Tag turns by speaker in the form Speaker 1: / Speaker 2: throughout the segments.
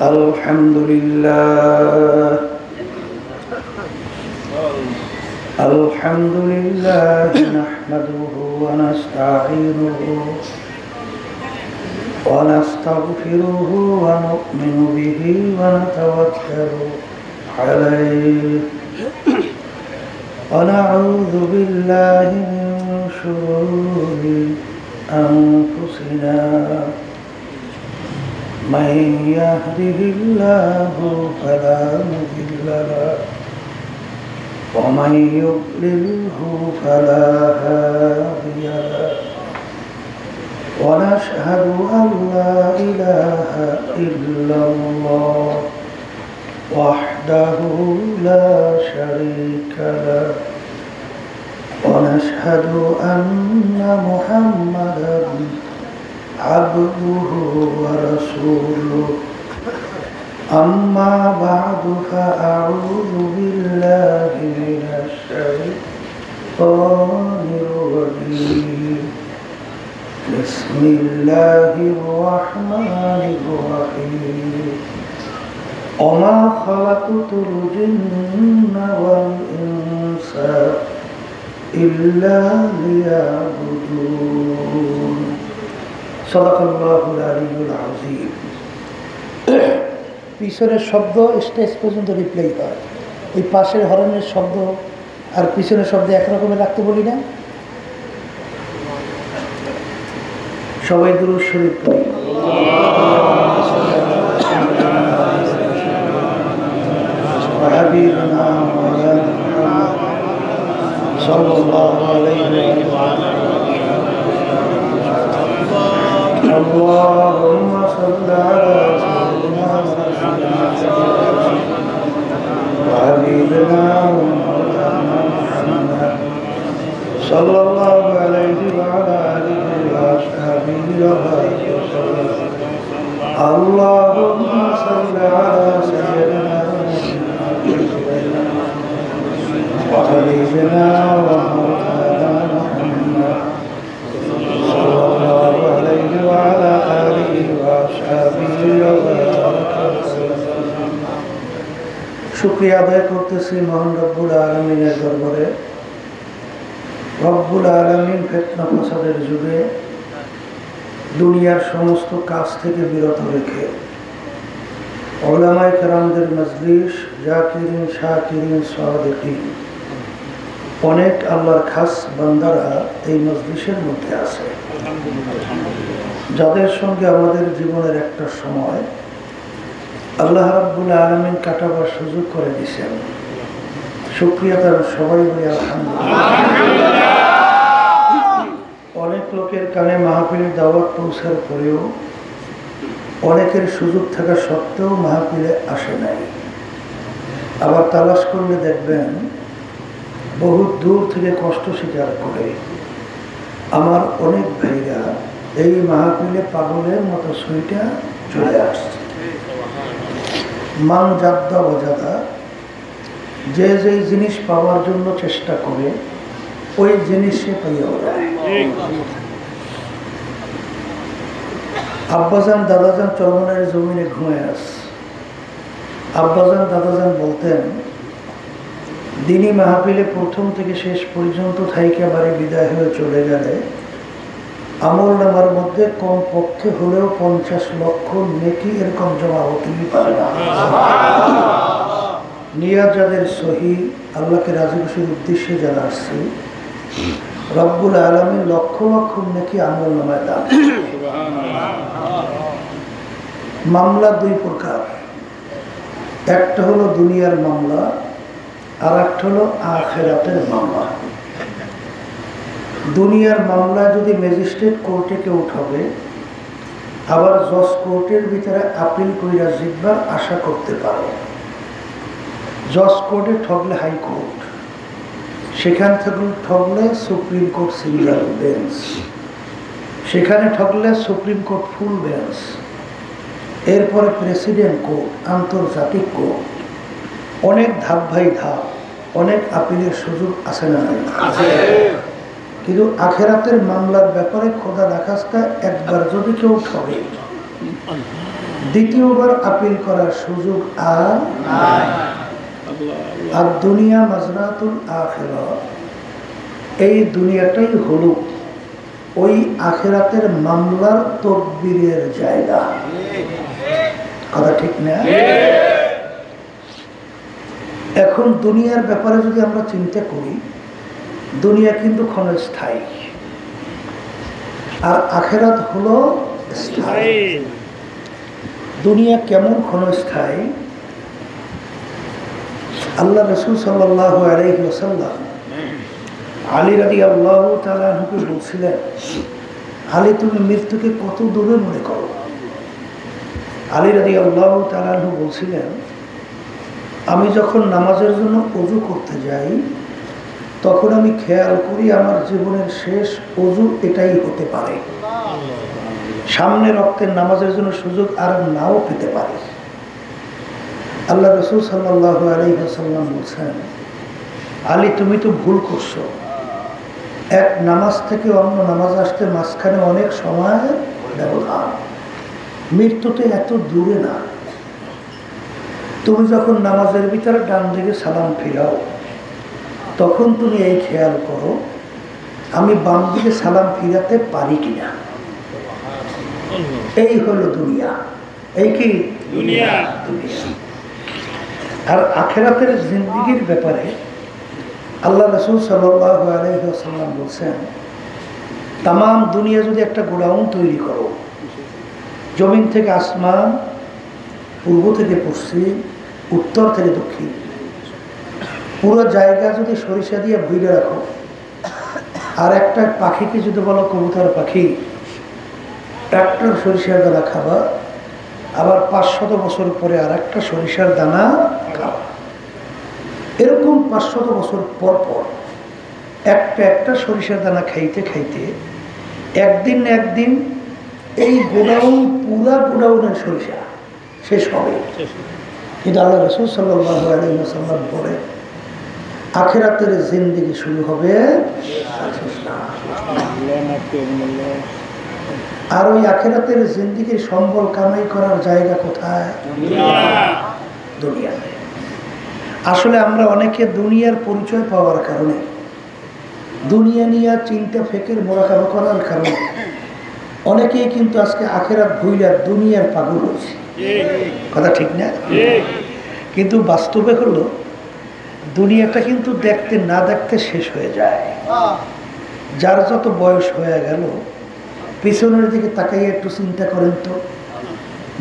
Speaker 1: الحمد لله الحمد لله نحمده ونستعينه ونستغفره ونؤمن به ونتوكل عليه ونعوذ بالله من شرور أنفسنا من يهده الله فلا مضل له ومن يضلله فلا هادي له ونشهد أن لا إله إلا الله وحده لا شريك له ونشهد أن محمدا عبده ورسوله أما بعد فأعوذ بالله من الشيطان الرجيم بسم الله الرحمن الرحيم وما خلقت الجن والإنس إلا ليعبدون صدق الله العلي العظيم পিছনের শব্দ স্টেজ পর্যন্ত রিপ্লাই হয়, এই পাশের হরনের শব্দ আর পিছনের শব্দ একরকমের রাখতে বলি না। সবাই দুরূদ শরীফ পড়ি। হাবিবনা মুহাম্মদ সাল্লাল্লাহু আলাইহি ওয়া সাল্লাম। اللهم صل على سيدنا وحبيبنا ومولانا محمد صلى الله عليه وعلى آله وأصحابه وسلم. اللهم صل على سيدنا وحبيبنا ومولانا محمد صلى الله عليه وعلى آله وأصحابه وسلم. শুকরিয়া আদায় করতেছি মহান রব্বুল আলামিনের দরবারে। রব্বুল আলামিন ফিতনা ফাসাদের যুগে দুনিয়ার সমস্ত কাজ থেকে বিরত রেখে উলামায়ে কেরামদের মজলিস, জাকিরিন, শাকিরিন, সাদিকিন, অনেক আল্লাহর খাস বান্দারা এই মজলিসের মধ্যে আছে, যাদের সঙ্গে আমাদের জীবনের একটা সময় আল্লাহ রাব্বুল আলামিন কাটাবার সুযোগ করে দিয়েছেন। শুকরিয়া তার সবাই বলি আলহামদুলিল্লাহ। অনেক লোকের কানে মাহফিলের দাওয়াত পৌঁছার পরেও অনেকের সুযোগ থাকা সত্ত্বেও মাহফিলে আসে নাই। আবার তালাশ করলে দেখবেন বহু দূর থেকে কষ্ট স্বীকার করে আমার অনেক ভাইরা এই মাহফিলে পাগলের মতো সুইটা চলে আসছে। মান জাদ্দা ওয়াজাদা, যে যে জিনিস পাওয়ার জন্য চেষ্টা করে ওই জিনিস সে পাইয়া যায়। আব্বাজান দাদাজান চরমনের জমিনে ঘুমিয়ে আসছে। আব্বাজান দাদাজান বলতেন, দিনী মাহফিলে প্রথম থেকে শেষ পর্যন্ত থাইকে বাড়ি বিদায় হয়ে চলে গেলে আমল নামার মধ্যে কম পক্ষে হলেও 50 লক্ষ নেকি এরকম জমা হতেই পারে না। নিয়াত যাদের সহি, আল্লাহকে রাজি খুশির উদ্দেশ্যে যারা আসছে, রব্বুল আলামিন লক্ষ লক্ষ নেকি আমল নামায় দান। মামলা দুই প্রকার, একটা হলো দুনিয়ার মামলা আর একটা হলো আখিরাতের মামলা। দুনিয়ার মামলা যদি ম্যাজিস্ট্রেট কোর্টে কেউ উঠাবে, আবার জজ কোর্টের ভিতরে আপিল কইরা জিতবার আশা করতে পারে। জজ কোর্টে ঠকলে হাইকোর্ট, সেখান থেকে ঠকলে সুপ্রিম কোর্ট সিঙ্গেল বেঞ্চ, সেখানে ঠকলে সুপ্রিম কোর্ট ফুল বেঞ্চ, এরপরে প্রেসিডেন্ট কোর্ট, আন্তর্জাতিক কোর্ট। অনেক ধাপ ভাই ধাপ, অনেক আপিলের সুযোগ আছে না নাই? কিন্তু আখেরাতের মামলার ব্যাপারে খোদা রাখাস্তা একবার যদি কেউ ঠকে, দ্বিতীয়বার আপিল করার সুযোগ আর নাই। আর দুনিয়া মাজরাতুল আখিরাহ, এই দুনিয়াটাই হলো ওই আখিরাতের মামলার তদবিরের জায়গা। কথা ঠিক না? এখন দুনিয়ার ব্যাপারে যদি আমরা চিন্তা করি, দুনিয়া কিন্তু ক্ষণস্থায়ী, আর আখিরাত হলো স্থায়ী। দুনিয়া কেমন ক্ষণস্থায়ী? আল্লাহ রাসূল সাল্লাল্লাহু আলাইহি ওয়াসাল্লাম আলী রাদিয়াল্লাহু তাআলা আনহুকে বলছিলেন, আলী তুমি মৃত্যুকে কত দূরে মনে করো? আলী রাদিয়াল্লাহু তাআলা আনহু বলছিলেন, আমি যখন নামাজের জন্য ওযু করতে যাই তখন আমি খেয়াল করি আমার জীবনের শেষ ওযু এটাই হতে পারে, সামনে রক্তের নামাজের জন্য সুযোগ আর নাও পেতে পারে। আল্লাহ রাসূল সাল্লাল্লাহু আলাইহি ওয়াসাল্লাম বলছেন, আলী তুমি তো ভুল করছো, এক নামাজ থেকে অন্য নামাজ আসতে মাঝখানে অনেক সময় ব্যবধান, মৃত্যুতে এত দূরে না। তুমি যখন নামাজের ভিতরে ডান দিকে সালাম ফিরাও তখন তুমি এই খেয়াল করো আমি বাম দিকে সালাম ফিরাতে পারি কিনা। এই হলো দুনিয়া। এই কি দুনিয়া? আর আখিরাতের জিন্দেগির ব্যাপারে আল্লাহ রাসূল সাল্লাল্লাহু আলাইহি ওয়াসাল্লাম বলছেন, তাম দুনিয়া যদি একটা গোডাউন তৈরি করো, জমিন থেকে আসমান, পূর্ব থেকে পশ্চিম, উত্তর থেকে দক্ষিণ, পুরো জায়গা যদি সরিষা দিয়ে ভুইরে রাখো, আর একটা পাখিকে যদি বলো কবুতর পাখি ট্রাক্টর সরিষার দানা খাবা, আবার 500 বছর পরে আর একটা সরিষার দানা খাবা, এরকম 500 বছর পর পর একটা সরিষার দানা খাইতে খাইতে একদিন না একদিন এই গোডাউন, পুরা গোডাউনের সরিষা শেষ হবে। কিন্তু আল্লাহ রাসূল সাল্লাল্লাহু আলাইহি ওয়াসাল্লাম বলে আখিরাতের জিন্দেগি শুরু হবে, আর ওই আখিরাতের জিন্দেগির সম্বল কামাই করার জায়গা কোথায়? দুনিয়াতে। আসলে আমরা অনেকে দুনিয়ার পরিচয় পাওয়ার কারণে, দুনিয়া নিয়ে চিন্তা ফেকের মোরাকাবা করার কারণে অনেকেই কিন্তু আজকে আখিরাত ভুইলা দুনিয়ার পাগল হয়েছে। কথা ঠিক না? কিন্তু বাস্তবে হলো দুনিয়াটা কিন্তু দেখতে না দেখতে শেষ হয়ে যায়। যার যত বয়স হয়ে গেল পিছনের দিকে তাকাইয়ে একটু চিন্তা করেন তো,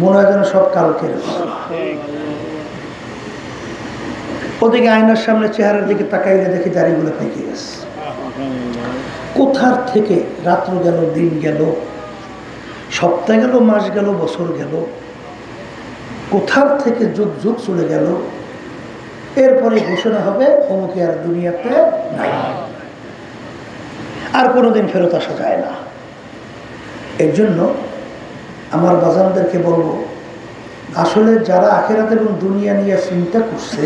Speaker 1: মনে হয় যেন সব কালকের। ওদিকে আয়নার সামনে চেহারার দিকে তাকাইলে দেখি দাড়িগুলো পেকে গেছে। কোথার থেকে রাত্র গেল, দিন গেল, সপ্তাহ গেল, মাস গেল, বছর গেল, কোথার থেকে যুগ যুগ চলে গেল। এরপরে ঘোষণা হবে অমুকে আর দুনিয়াতে নাই, আর কোনোদিন ফেরত আসা যায় না। এর জন্য আমার বাজানদেরকে বলবো, আসলে যারা আখিরাত এবং দুনিয়া নিয়ে চিন্তা করছে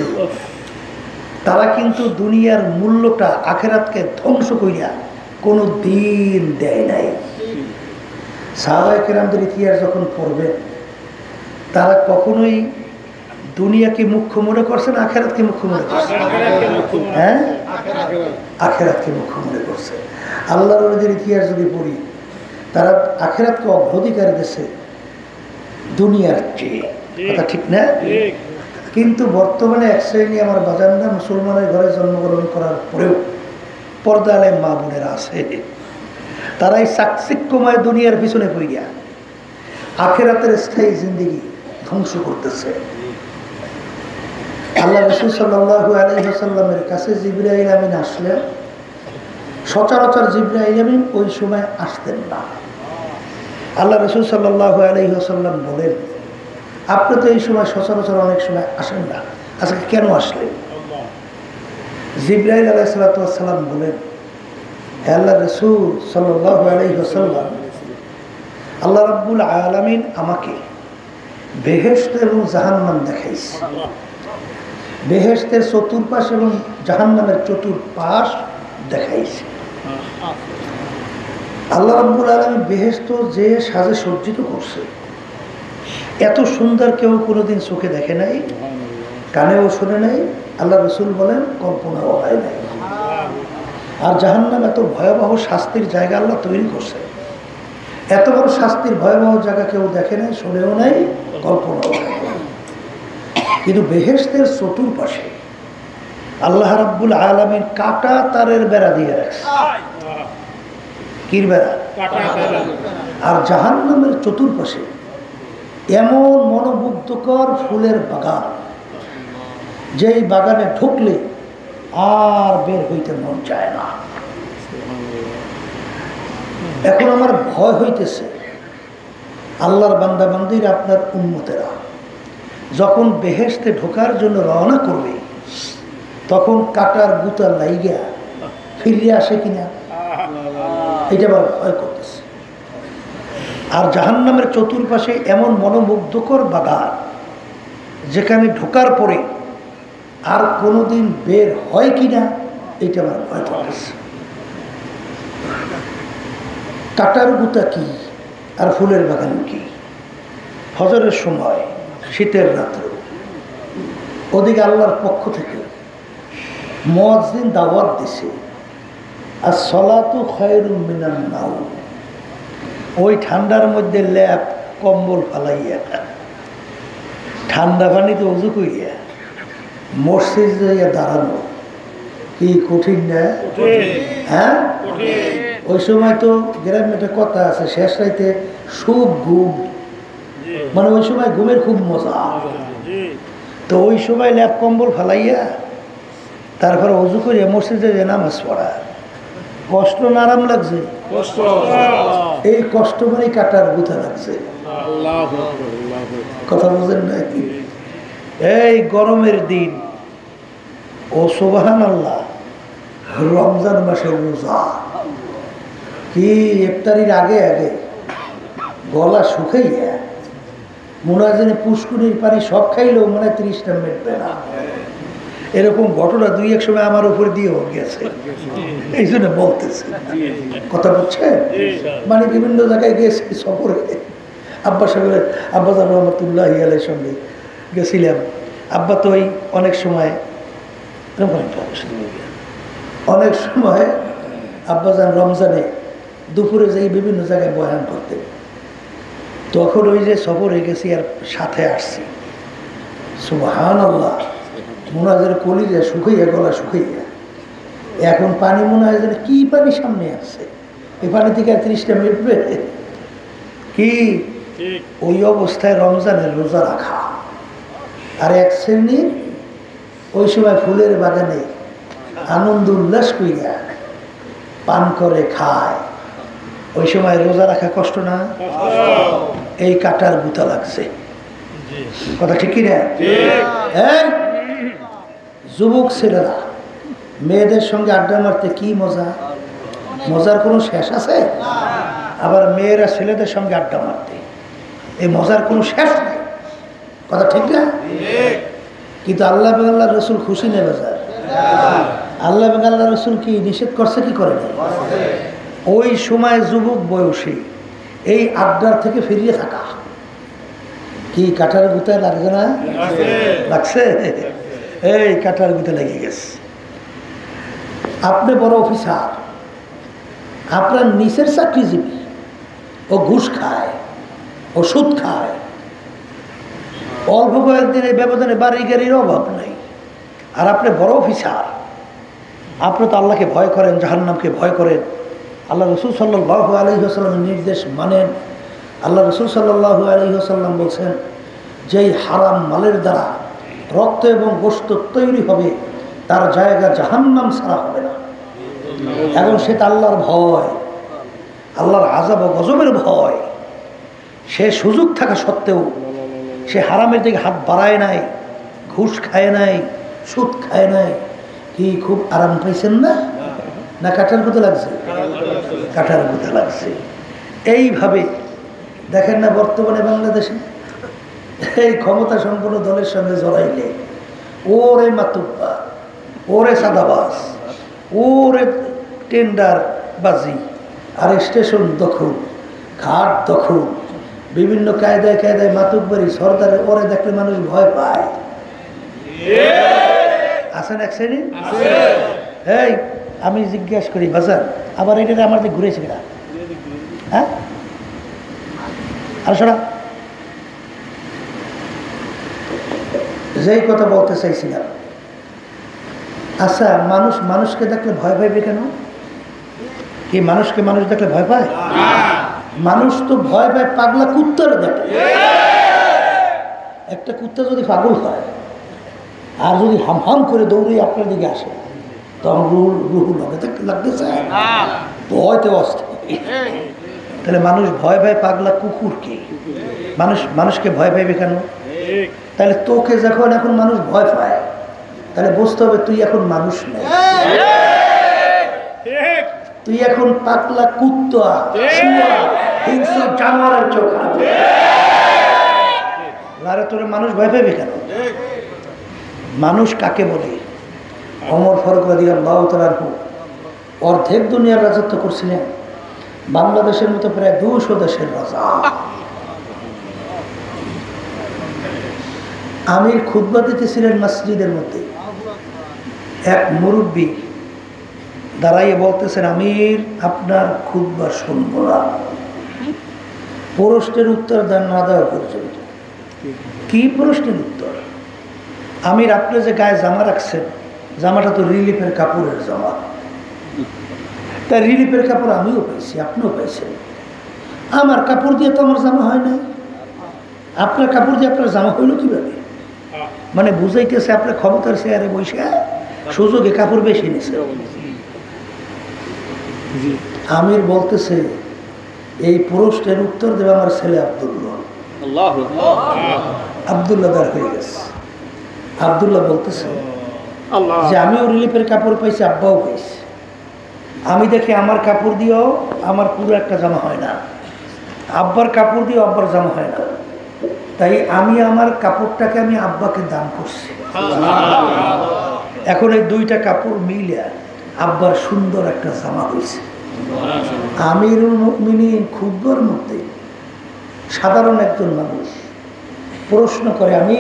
Speaker 1: তারা কিন্তু দুনিয়ার মূল্যটা আখিরাতকে ধ্বংস করিয়া কোনো দিন দেয় নাই। সাহাবায়ে কেরামদের ইতিহাস যখন পড়বে তারা কখনোই দুনিয়াকে মুখ্য মনে করছে না আখিরাতকে মুখ্য মনে করছে? হ্যাঁ, আখিরাতকে মুখ্য মনে করছে। আল্লাহর ওলিদের ইতিহাস যদি পড়ি তারা আখিরাতকে অগ্রাধিকার দিয়েছে দুনিয়ার চেয়ে। কথা ঠিক না? কিন্তু বর্তমানে এক শ্রেণী আমার বাজানরা মুসলমানের ঘরে জন্মগ্রহণ করার পরেও পর্দা আলেম মা বোনেরা আছে, তারা এই চাকচিক্যময় দুনিয়ার পিছনে পড়িয়া আখিরাতের স্থায়ী জিন্দেগি ধ্বংস করতেছে। আল্লাহ রাসূল সাল্লাল্লাহু আলাইহি ওয়াসাল্লামের কাছে জিবরাইল আমিন আসলে সচরাচর জিবরাইল আমিন ওই সময় আসতেন না। আল্লাহ রাসূল সাল্লাল্লাহু আলাইহি ওয়াসাল্লাম বলেন, আপনি তো এই সময় সচরাচর অনেক সময় আসেন না, আজকে কেন আসলেন? জিবরাইল আলাইহিস সালাম বলেন, হে আল্লাহ রাসূল সাল্লাল্লাহু আলাইহি ওয়াসাল্লাম, আল্লাহ রাব্বুল আলামিন আমাকে বেহেশত এবং জাহান্নাম দেখাইছে। বেহেশতের চতুর্পাশ এবং জাহান্নামের চতুর্পাশ দেখাইছে। আল্লাহ রাব্বুল আলামিন বেহেশত যে সাজে সজ্জিত করছে, এত সুন্দর কেউ কোনোদিন চোখে দেখে নাই, কানেও শুনে নাই, আল্লাহ রসুল বলেন কল্পনাও হয় নাই। আর জাহান্নাম এত ভয়াবহ শাস্তির জায়গা আল্লাহ তৈরি করছে। এত বড় শাস্তির ভয়াবহ জায়গা কেউ দেখে নাই, শুনেও নাই, কল্পনাও হয় নাই। কিন্তু বেহেশতের চতুর্পাশে আল্লাহ রাব্বুল আলামিন কাটা তারের বেড়া দিয়ে রাখছে। কির বেড়া? আর জাহান্নামের চতুর্পাশে এমন মনোমুগ্ধকর ফুলের বাগান, যেই বাগানে ঢুকলে আর বের হইতে মন চায় না। এখন আমার ভয় হইতেছে, আল্লাহর বান্দা বান্দির আপনার উম্মতেরা যখন বেহেশতে ঢোকার জন্য রওনা করবে, তখন কাটার গুতা লাইগা ফিরে আসে কিনা, এটা আবার ভয় করতেছে। আর জাহান্নামের চতুর্পাশে এমন মনোমুগ্ধকর বাগান, যেখানে ঢোকার পরে আর কোনোদিন বের হয় কিনা, এটা আমার ভয় করতেছে। কাটার গুতা কি আর ফুলের বাগান কি? ফজরের সময় শীতের রাত্রে ওদিকে আল্লাহর পক্ষ থেকে মুয়াজ্জিন দাওয়াত দিছে, আর সলাতু খায়রুম মিনান নাওম। ওই ঠান্ডার মধ্যে ল্যাপ কম্বল ফালাইয়া ঠান্ডা পানিতে উজু করিয়া মসজিদ যাইয়া দাঁড়ানো কি কঠিন না? হ্যাঁ, ওই সময় তো গ্রামে একটা কথা আছে, শেষ রাইতে সুখ ঘুম, মানে ওই সময় ঘুমের খুব মজা। তো ওই সময় ল্যাপ কম্বল ফালাইয়া তারপরে উজু করিয়া মসজিদে যে নামাজ পড়া, কষ্ট না আরাম লাগছে? এই কষ্ট মানে কাটার গুতা লাগছে। কথা বুঝেন না? এই গরমের দিন ও সুবহানাল্লাহ, রমজান মাসের রোজা, কি ইফতারির আগে আগে গলা শুকাইয়া মনে হয় যেন পুষ্কুনির পানি সব খাইলেও মনে হয় 30টা মিটবে না। এরকম ঘটনা দুই এক সময় আমার উপর দিয়েও গেছে, এই জন্য বলতেছে। কথা বলছে, মানে বিভিন্ন জায়গায় গেছি সফরে, আব্বা সাহেবের আব্বাজান রহমতুল্লাহ আলাইহির সঙ্গে গেছিলাম। আব্বা তো ওই অনেক সময় আব্বাজান রমজানে দুপুরে যাই বিভিন্ন জায়গায় বয়ান করতে, তখন ওই যে সফরে গেছি আর সাথে আসছি, সুবহানাল্লাহ, মনে হয় যেন কলিজা শুকাইয়া, গলা শুকাইয়া। এখন পানি মনে হয় যেন কি পানি সামনে আসছে, এই পানি থেকে 30টা মিটবে কি? ওই অবস্থায় রমজানের রোজা রাখা। আর এক শ্রেণীর ওই সময় ফুলের বাগানে আনন্দ উল্লাস কইরা পান করে খায়, ওই সময় রোজা রাখা কষ্ট না? এই কাটার গুতা লাগছে। কথা ঠিক কিনা? যুবক ছেলেরা মেয়েদের সঙ্গে আড্ডা মারতে কি মজা, মজার কোনো শেষ আছে? আবার মেয়েরা ছেলেদের সঙ্গে আড্ডা মারতে, এই মজার কোনো শেষ নেই। কথা ঠিক না? কিন্তু আল্লাহ আল্লাহ রসুল খুশি নেই বাজার। আল্লাহ আল্লাহ রসুল কি নিষেধ করছে কি করে না? ওই সময় যুবক বয়সী এই আড্ডার থেকে ফিরিয়ে থাকা কি কাটার গুতায় লাগছে না? লাগছে, এই কাটার গুতে লেগে গেছে। আপনি বড় অফিসার, আপনার নিচের চাকরিজীবী, ও ঘুষ খায়, ও সুদ খায়, অল্প কয়েকদিনের ব্যবধানে বাড়ি গাড়ির অভাব নেই। আর আপনি বড় অফিসার, আপনি তো আল্লাহকে ভয় করেন, জাহান্নামকে ভয় করেন, আল্লাহ রসুল সাল্লাল্লাহু আলাইহি ওয়াসাল্লামের নির্দেশ মানেন। আল্লাহ রসুল সাল্লাল্লাহু আলাইহি ওয়াসাল্লাম বলছেন, যেই হারাম মালের দ্বারা রক্ত এবং গোশত তৈরি হবে, তার জায়গা জাহান্নাম ছাড়া হবে না। এবং সেটা আল্লাহর ভয়, আল্লাহর আযাব ও গজবের ভয়। সে সুযোগ থাকা সত্ত্বেও সে হারামের দিকে হাত বাড়ায় নাই, ঘুষ খায় নাই, সুদ খায় নাই। কি খুব আরাম পাইছেন না? না কাটার গুঁতো লাগছে? কাটার গুঁতো লাগছে। এইভাবে দেখেন না বর্তমানে বাংলাদেশে এই ক্ষমতা সম্পন্ন দলের সঙ্গে জড়াইলে ওরে মাতুব্বা, ওরে সাদাবাস, ওরে টেন্ডার বাজি, আর স্টেশন দখল, ঘাট দখল, বিভিন্ন কায়দায় কায়দায় মাতুব্বরি সর্দারে ওরে দেখলে মানুষ ভয় পায়। আছেন এক শ্রেণী? এই আমি জিজ্ঞেস করি বাজার আবার এটা আমার দিকে ঘুরেছে কিনা? হ্যাঁ, আর শোনা যেই কথা বলতে চাইছিলাম। আচ্ছা, মানুষ মানুষকে দেখলে ভয় পাইবে কেন? কি মানুষকে মানুষ দেখলে ভয় পায়? মানুষ তো ভয় পায় পাগলা কুত্তারে দেখে। একটা কুত্তা যদি পাগল হয় আর যদি হাম হাম করে দৌড়ে আপনার দিকে আসে, তখন রুহু লাগতে চায়, ভয়তে অস্থির। তাহলে মানুষ ভয় পায় পাগলা কুকুরকে, মানুষকে ভয় পাইবে কেন? তাহলে তোকে যখন এখন মানুষ ভয় পায়, তাহলে বুঝতে হবে তুই এখন মানুষ নেই, তুই এখন পাগলা কুত্তা, হিংস্র জানোয়ারের চোখ। আরে তোর মানুষ ভয় পাইবে কেন? মানুষ কাকে বলে? ওমর ফারুক রাদিয়াল্লাহু তাআলা অর্ধেক দুনিয়ার রাজত্ব করছিলেন, বাংলাদেশের মতো প্রায় 200 দেশের রাজা। আমির খুতবা দিতেছিলেন মসজিদের মধ্যে, এক মুরব্বী দাঁড়াইয়ে বলতেছেন, আমির আপনার খুতবা শুনব না প্রশ্নের উত্তর দেন না দেওয়া পর্যন্ত। কি প্রশ্নের উত্তর? আমির আপনি যে গায়ে জামা রাখছেন, জামাটা তো রিলিফের কাপড়ের জামা, তাই রিলিফের কাপড় আমিও পাইছি, আপনিও পাইছেন। আমার কাপড় দিয়ে তো আমার জামা হয় নাই, আপনার কাপড় দিয়ে আপনার জামা হইল কিভাবে? মানে বুঝাইতেছে আপনার ক্ষমতার চেয়ারে বসে সুযোগে কাপড় বেশি নিছে। আমির বলতেছে এই প্রশ্নের উত্তর দেবে আমার ছেলে আব্দুল্লাহ। আব্দুল্লাহ দাঁড় হয়ে গেছে। আব্দুল্লাহ বলতেছে যে আমিও রিলিফের কাপড় পাইছি, আব্বাও পাইছি। আমি দেখি আমার কাপড় দিয়েও আমার পুরো একটা জামা হয় না, আব্বার কাপড় দিয়েও আব্বার জামা হয় না, তাই আমি আমার কাপড়টাকে আমি আব্বাকে দান করছি। এখন এই দুইটা কাপড় মিলে আব্বার সুন্দর একটা জামা হয়েছে। আমিরুল মুমিনিন খুতবার মধ্যে সাধারণ একজন মানুষ প্রশ্ন করে, আমি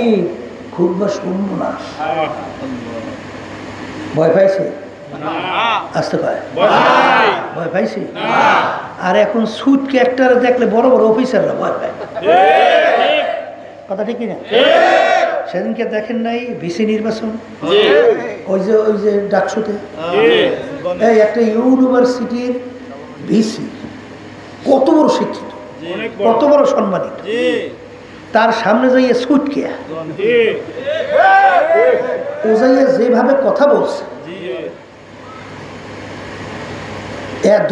Speaker 1: খুতবা শুনবো না। ভয় পাইছে? আসতে পারে ভয় পাইছি। আর এখন সুটকে একটা দেখলে বড় বড় অফিসাররা ভয় পায়। কথা ঠিক কিনা? সেদিনকে দেখেন নাই ভিসি নির্বাচন, ওই যে ডাকসুতে এই একটা ইউনিভার্সিটির ভিসি, কত বড় শিক্ষিত, কত বড় সম্মানিত, তার সামনে যাইয়ে সুটকে ও যাইয়ে যেভাবে কথা বলছে,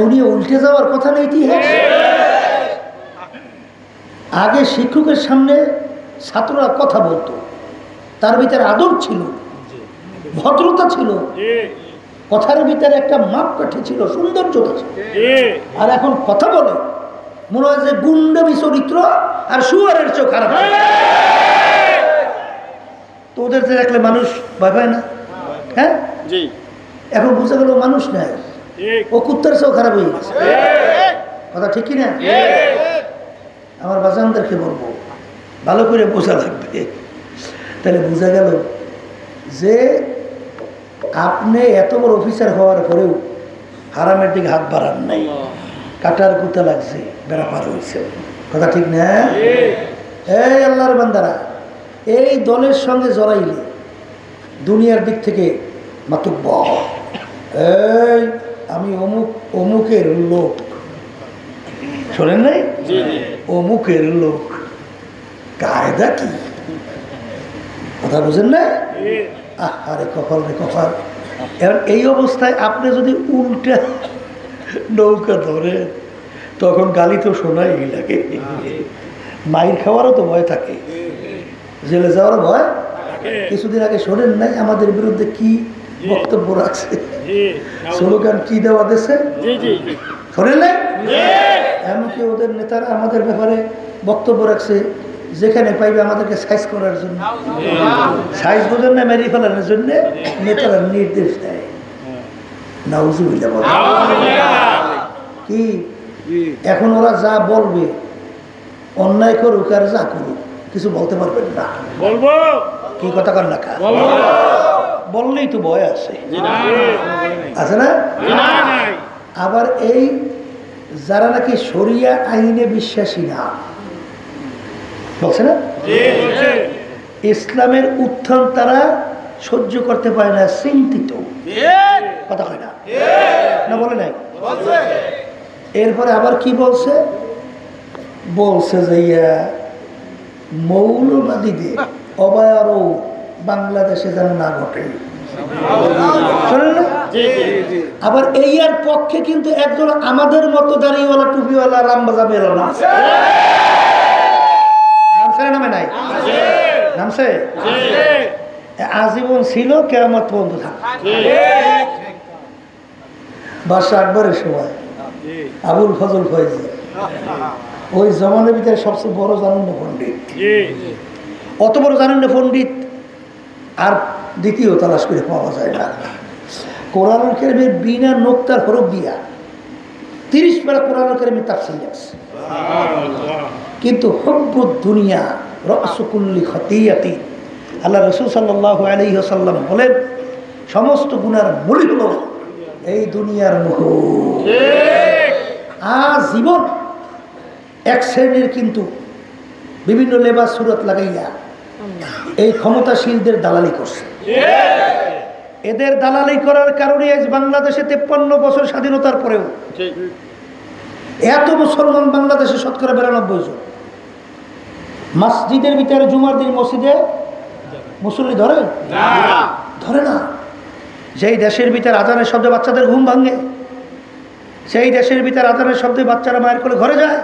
Speaker 1: দুনিয়া উল্টে যাওয়ার কথা নেই। আগে শিক্ষকের সামনে ছাত্ররা কথা বলতো, তার ভিতরে আদব ছিল, ভদ্রতা ছিল, কথার ভিতরে একটা মাপকাঠি ছিল, সৌন্দর্যতা ছিল। আর এখন কথা বলে মনে হয় যে গুন্ডামি চরিত্র আর শুয়ারের চোখ খারাপ। তো ওদের দেখলে মানুষ ভয় পায় না? হ্যাঁ, এখন বুঝে গেল মানুষ নাই, ও কুত্তার চোখ খারাপ হয়ে গেছে। কথা ঠিক কিনা? আমার বাজানদেরকে বলবো ভালো করে বোঝা লাগবে। তাহলে বোঝা গেল যে আপনি এত বড় অফিসার হওয়ার পরেও হারামের দিকে হাত বাড়ান নাই, কাটার কুতা লাগছে, বেড়া পার হয়েছে। কথা ঠিক না? এই আল্লাহর বান্দারা, এই দলের সঙ্গে জড়াইলে দুনিয়ার দিক থেকে মাতুব্বর, এই আমি অমুকের লোক, শোনেন নাই? অমুকের লোক, কায়দা কি? কথা বুঝেন না? আরে কপাল রে কপাল। এবার এই অবস্থায় আপনি যদি উল্টা নৌকা ধরেন, তখন গালি তো শোনাই লাগে, মাইর খাওয়ারও তো ভয় থাকে, জেলে যাওয়ারও ভয়। কিছুদিন আগে শোনেন নাই আমাদের বিরুদ্ধে কি বক্তব্য রাখছে, স্লোগান কি দেওয়া দিয়েছে, শোনেন নাই? এমনকি ওদের নেতারা আমাদের ব্যাপারে বক্তব্য রাখছে, যেখানে পাইবে আমাদেরকে সাইজ করার জন্য, সাইজ বোঝেন না, মেরে ফেলানোর জন্য নেতারা নির্দেশ দেয়। নাউজুবিল্লাহ বলে কি? এখন ওরা যা বলবে অন্যায় করুক আর যা করুক কিছু বলতে পারবেন না।
Speaker 2: বলবো
Speaker 1: কি কথা কর না, বললেই তো ভয় আছে, আছে না? আবার এই যারা নাকি শরিয়া আইনে বিশ্বাসী না, বলছে না ইসলামের উত্থান তারা সহ্য করতে পারে না, চিন্তিত, কথা হয় না, না বলে নাই? এরপরে আবার কি বলছে, বলছে যে মৌলবাদীদের অবয়ারও বাংলাদেশে যেন না ঘটে, শোনেন না? আবার এই এর পক্ষে কিন্তু একজন আমাদের মতো দাঁড়িয়েওয়ালা টুপিওয়ালা রামবাজা বেরো না, নামছে না? নামে নাই? নামছে, আজীবন ছিল, কেয়ামত পর্যন্ত থাকবে। বাদশাহ আকবরের সময় আবুল ফজল ফয়েজ ওই জমানের ভিতরে সবচেয়ে বড় জানন্দ পণ্ডিত, অত বড় জানন্দ পণ্ডিত আর দ্বিতীয় তালাশ করে পাওয়া যায় না। কোরআনুল কারীমের বিনা নোক্তার হরফ দিয়া 30 পারা কোরআনুল কারীমের তাফসীর আছে, কিন্তু হুব্বুদ দুনিয়া রাসু কুল্লি খতিয়াতি, আল্লাহ রাসূল সাল্লাল্লাহু আলাইহি ওয়াসাল্লাম বলেন সমস্ত গুনার মূল হলো এই দুনিয়ার মোহ। আজীবন এক শ্রেণীর কিন্তু বিভিন্ন লেবাস সুরত লাগাইয়া এই ক্ষমতাশীলদের দালালি করছে। এদের দালালি করার কারণে আজ বাংলাদেশে 53 বছর স্বাধীনতার পরেও এত মুসলমান বাংলাদেশে শতকরা 92 জন মসজিদের ভিতরে জুমার দিন মসজিদে মুসল্লি ধরে না। যেই দেশের ভিতরে আজানের শব্দে বাচ্চাদের ঘুম ভাঙে, সেই দেশের ভিতরে আজানের শব্দে বাচ্চারা মায়ের কোলে ঘরে যায়,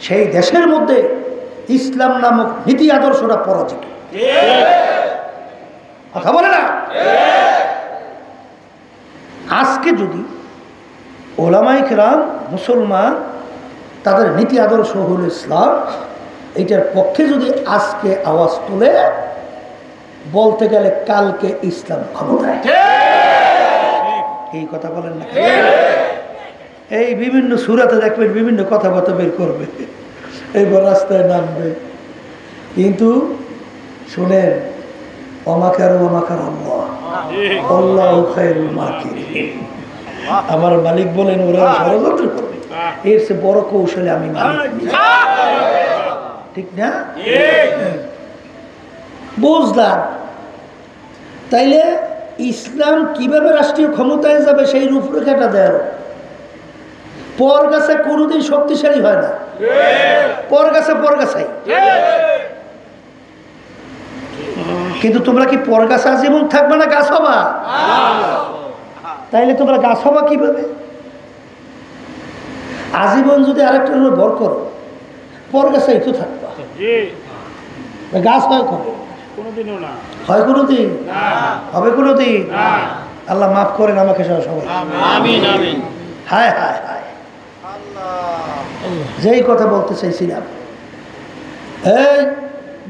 Speaker 1: সেই দেশের মধ্যে ইসলাম নামক নীতি আদর্শটা পরাজিত, কথা বলে না? আজকে যদি ওলামায়ে কেরাম মুসলমান তাদের নীতি আদর্শ হলো ইসলাম, এইটার পক্ষে যদি আজকে আওয়াজ তুলে, বলতে গেলে কালকে ইসলাম ক্ষমতায়। এই কথা বলেন না? এই বিভিন্ন সূরাতে দেখবেন বিভিন্ন কথাবার্তা বের করবে, এইবার রাস্তায় নামবে, কিন্তু শুনেন অমাকার আল্লাহ, আল্লাহু খায়রুল মাকিরিন। আমার মালিক বলেন ওরা ষড়যন্ত্র করবে, এর চেয়ে বড় কৌশলে আমি মালিক, ঠিক না? বুঝলাম। তাইলে ইসলাম কিভাবে রাষ্ট্রীয় ক্ষমতায় যাবে সেই রূপরেখাটা দেয়। পর গাছে কোনোদিন শক্তিশালী হয় না, পর গাছাই। কিন্তু তোমরা কি পর গাছে আজীবন থাকবে না গাছ হবা? তাইলে তোমরা গাছ হবা কিভাবে? আজীবন যদি আরেকটার উপর ভর করো, পর গাছাই তো থাকবা, গাছ হয় কবে? হয় কোনোদিন? হবে কোনোদিন? আল্লাহ মাফ করেন আমাকে সবাই। হায় হায় হায়, যেই কথা বলতে চাইছিলাম, এই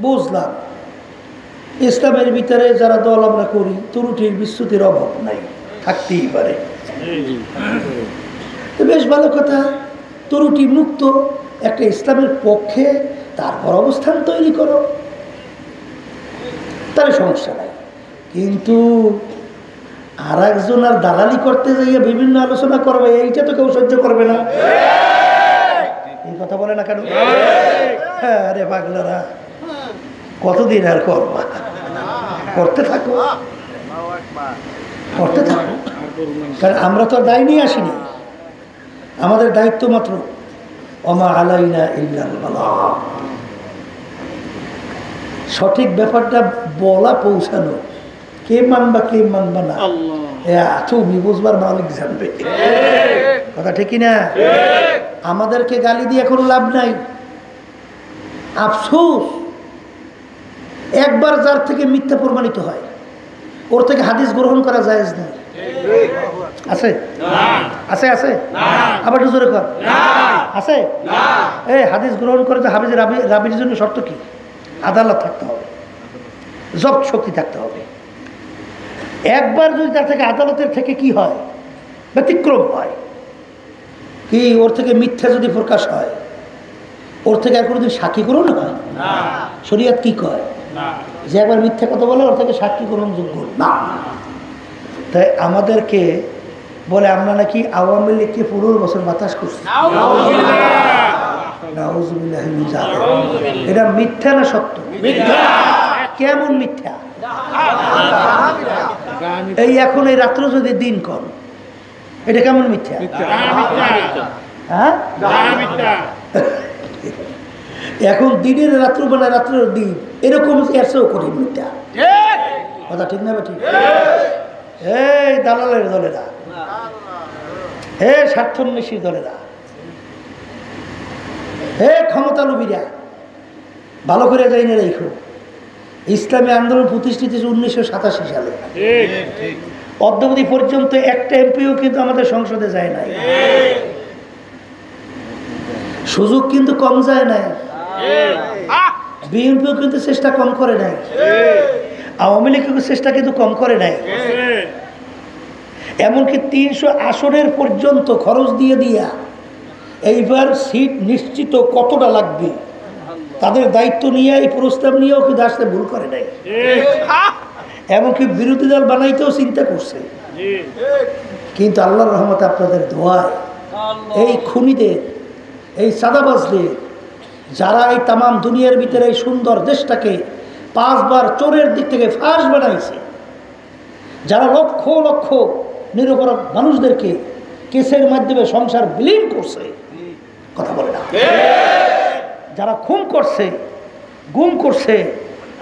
Speaker 1: বুঝলাম ইসলামের ভিতরে যারা দল আমরা করি, ত্রুটির বিচ্যুতির অভাব নাই, থাকতেই পারে, বেশ ভালো কথা। ত্রুটি মুক্ত একটা ইসলামের পক্ষে তারপর অবস্থান তৈরি করো, তার সমস্যা নাই। কিন্তু আর একজন আর দালালি করতে যাইয়া বিভিন্ন আলোচনা করবে, এইটা তো কেউ সহ্য করবে না। এই কথা বলে না কেন? আরে পাগলারা, কতদিন আর করবা? করতে থাকো, করতে থাকো, কারণ আমরা তো আর দায় নিয়ে আসিনি। আমাদের দায়িত্ব মাত্র ওমা আলাইনা ইল্লাল বালাগ, সঠিক ব্যাপারটা বলা, পৌঁছানো। কে মানবা কে মানবা না তুমি বুঝবার, মালিক জানবে, কথা ঠিক না? আমাদেরকে গালি দিয়ে কোনো লাভ নাই। আফসোস, একবার যার থেকে মিথ্যা প্রমাণিত হয়, ওর থেকে হাদিস গ্রহণ করা জায়েজ নেই। আছে আছে আছে, আবার জোরে কর, আছে। এই হাদিস গ্রহণ করে যে হাদিস রাবির জন্য শর্ত কি? আদালত থাকতে হবে, জব্দ শক্তি থাকতে হবে। একবার যদি তার থেকে আদালতের থেকে কি হয়, ব্যতিক্রম হয়, কি ওর থেকে মিথ্যা যদি প্রকাশ হয়, ওর থেকে আর কোনোদিন সাক্ষী গ্রহণ হয় শরীয়ত কি কয় যে একবার মিথ্যা কথা বলে ওর থেকে সাক্ষী গ্রহণযোগ্য না। তাই আমাদেরকে বলে আমরা নাকি আওয়ামী লীগকে 15 বছর বাতাস করছি। এটা মিথ্যা না সত্য? কেমন মিথ্যা? এই এখন এই রাত্র যদি দিন কর, এটা কেমন মিথ্যা? হ্যাঁ, এখন দিনের রাত্র বেলা রাত্রের দিন এরকম এসেও করি মিথ্যা। কথা ঠিক না? ঠিক। এই দালালের দলেরা, হে স্বার্থন্বেষী দলেরা, হে ক্ষমতালোভীরা, ভালো করে যাই না রেখো। ইসলামী আন্দোলন প্রতিষ্ঠিত 1987 সালে। অদ্যাবধি পর্যন্ত একটা এমপিও কিন্তু আমাদের সংসদে যায় নাই। সুযোগ কিন্তু কম যায় নাই। বিএনপিও কিন্তু চেষ্টা কম করে নাই। আওয়ামী লীগের চেষ্টা কিন্তু কম করে নাই। এমনকি 300 আসনের পর্যন্ত খরচ দিয়ে দিয়া এইবার সিট নিশ্চিত কতটা লাগবে তাদের দায়িত্ব নিয়ে এই প্রস্তাব নিয়েও কিন্তু আসতে ভুল করে নাই। এমনকি বিরোধী দল বানাইতেও চিন্তা করছে। কিন্তু আল্লাহর রহমতে আপনাদের দোয়ায় এই খুনিদের, এই চাঁদাবাজদের, যারা এই তামাম দুনিয়ার ভিতরে এই সুন্দর দেশটাকে 5 বার চোরের দিক থেকে ফাঁস বানাইছে, যারা লক্ষ লক্ষ নিরপরাধ মানুষদেরকে কেসের মাধ্যমে সংসার বিলীন করছে, কথা বলে না, যারা খুন করছে, গুম করছে,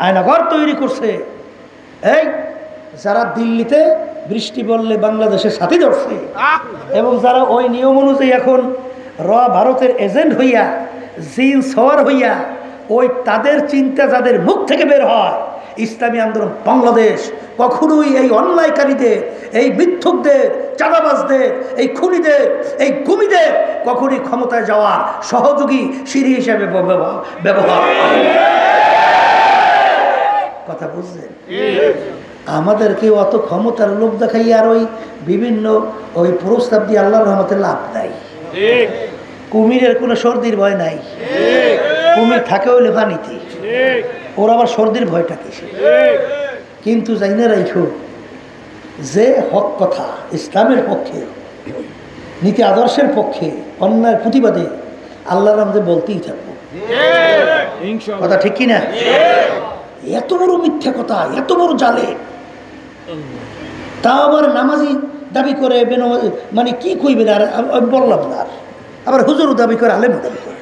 Speaker 1: আয়নাঘর তৈরি করছে, এই যারা দিল্লিতে বৃষ্টি বললে বাংলাদেশের সাথী ধরছে, এবং যারা ওই নিয়ম অনুযায়ী এখন ভারতের এজেন্ট হইয়া জিন সওয়ার হইয়া ওই তাদের চিন্তা যাদের মুখ থেকে বের হয়, ইসলামী আন্দোলন বাংলাদেশ কখনোই এই অন্যায়কারীদের, এই মিথ্যুকদের, চাঁদাবাজদের, এই খুনিদের, এই গুমিদের কখনই ক্ষমতায় যাওয়ার সহযোগী সিঁড়ি হিসেবে ব্যবহার করে। কথা বুঝছেন? আমাদেরকে অত ক্ষমতার লোভ দেখাই আর ওই বিভিন্ন ওই প্রস্তাব দিয়ে আল্লাহর রহমতে লাভ নাই। কুমিরের কোনো সর্দির ভয় নাই। কুমির থাকে হইলে পানিতে, ওর আবার সর্দির ভয়টা কিসে? কিন্তু যাই না রাইখো যে হক কথা ইসলামের পক্ষে, নীতি আদর্শের পক্ষে, অন্যায়ের প্রতিবাদে আল্লাহর রহমতে বলতেই থাকবো। কথা ঠিক কিনা? এত বড় মিথ্যা কথা, এত বড় জালে, তা আবার নামাজি দাবি করে, মানে কি কইবে? আর আমি বললাম না, আবার হুজুরও দাবি করে, আলেমও দাবি করে,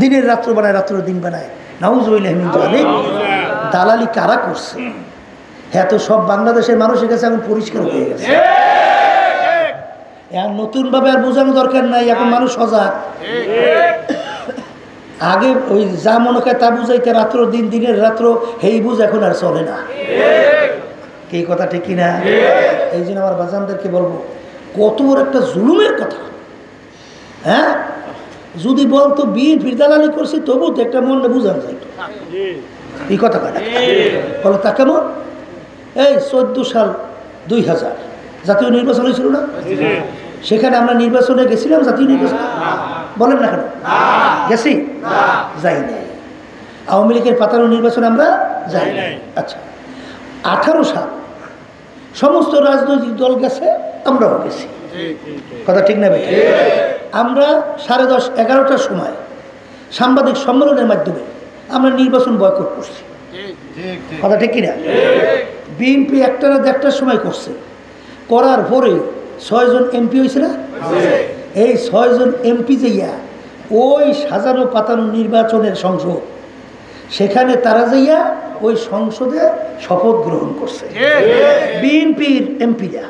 Speaker 1: দিনের রাত্র বানায়, রাত্র দিন বানায়। নাউজুবিল্লাহি মিন যালিক। দালালি কারা করছে? হ্যাঁ, তো সব বাংলাদেশের মানুষের কাছে এখন পরিষ্কার হয়ে গেছে। এখন নতুন ভাবে আর বোঝানো দরকার নাই, এখন মানুষ সজাগ। আগে ওই যা মনে করে তা বুঝাইতে রাত্র দিন, দিনের রাত্র হেই বুঝ এখন আর চলে না। এই কথা ঠিক কিনা? এই জন্য আমার বাজানদেরকে বলবো, কত বড় একটা জুলুমের কথা। হ্যাঁ, যদি বলতো বিএনপির দালালি করছি তবু তো একটা মনটা বুঝানো যাইত। এই কথা কয় না? বলো তা কেমন? এই 14 সাল 2000 জাতীয় নির্বাচন হয়েছিল না? সেখানে আমরা নির্বাচনে গেছিলাম, জাতীয় নির্বাচন। বলেন না কেন? গেছি? যাই নাই। আওয়ামী লীগের পাতানো নির্বাচনে আমরা যাই নাই। আচ্ছা, 18 সাল সমস্ত রাজনৈতিক দল গেছে, আমরাও গেছি। কথা ঠিক না বেটা? আমরা 10:30 11টার সময় সাংবাদিক সম্মেলনের মাধ্যমে আমরা নির্বাচন বয়কট করছি। কথা ঠিক কিনা? বিএনপি 1টা না 1:30টার সময় করছে, করার পরে 6 জন এমপি হয়েছে না? এই 6 জন এমপি যাইয়া ওই সাজানো পাতানো নির্বাচনের সংসদ, সেখানে তারা যাইয়া ওই সংসদে শপথ গ্রহণ করছে বিএনপির এমপিরা।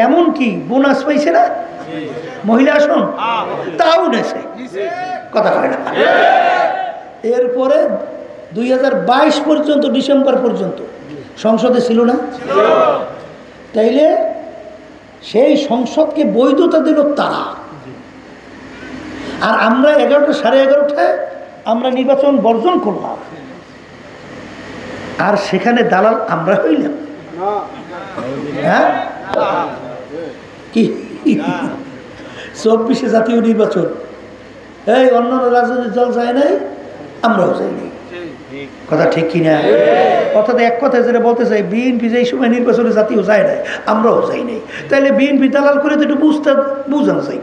Speaker 1: এমনকি বোনাস পাইছে না, মহিলা আসন তাও নেছে। কথা হয় না? এরপরে 2022 পর্যন্ত, ডিসেম্বর পর্যন্ত সংসদে ছিল না? তাইলে সেই সংসদকে বৈধতা দিল তারা। আর আমরা 11টা সাড়ে 11টায় আমরা নির্বাচন বর্জন করলাম, আর সেখানে দালাল আমরা হইলাম। হ্যাঁ, কি 24-এ জাতীয় নির্বাচন, এই অন্যান্য রাজনৈতিক দল যায় নাই, আমরাও যাইনি। কথা ঠিক কিনা? অর্থাৎ এক কথায় যেটা বলতে চাই, বিএনপি যেই সময় নির্বাচনে জাতীয় যায় নাই, আমরাও যাই নাই। তাইলে বিএনপি দালাল করে তো একটু বুঝানো চাই,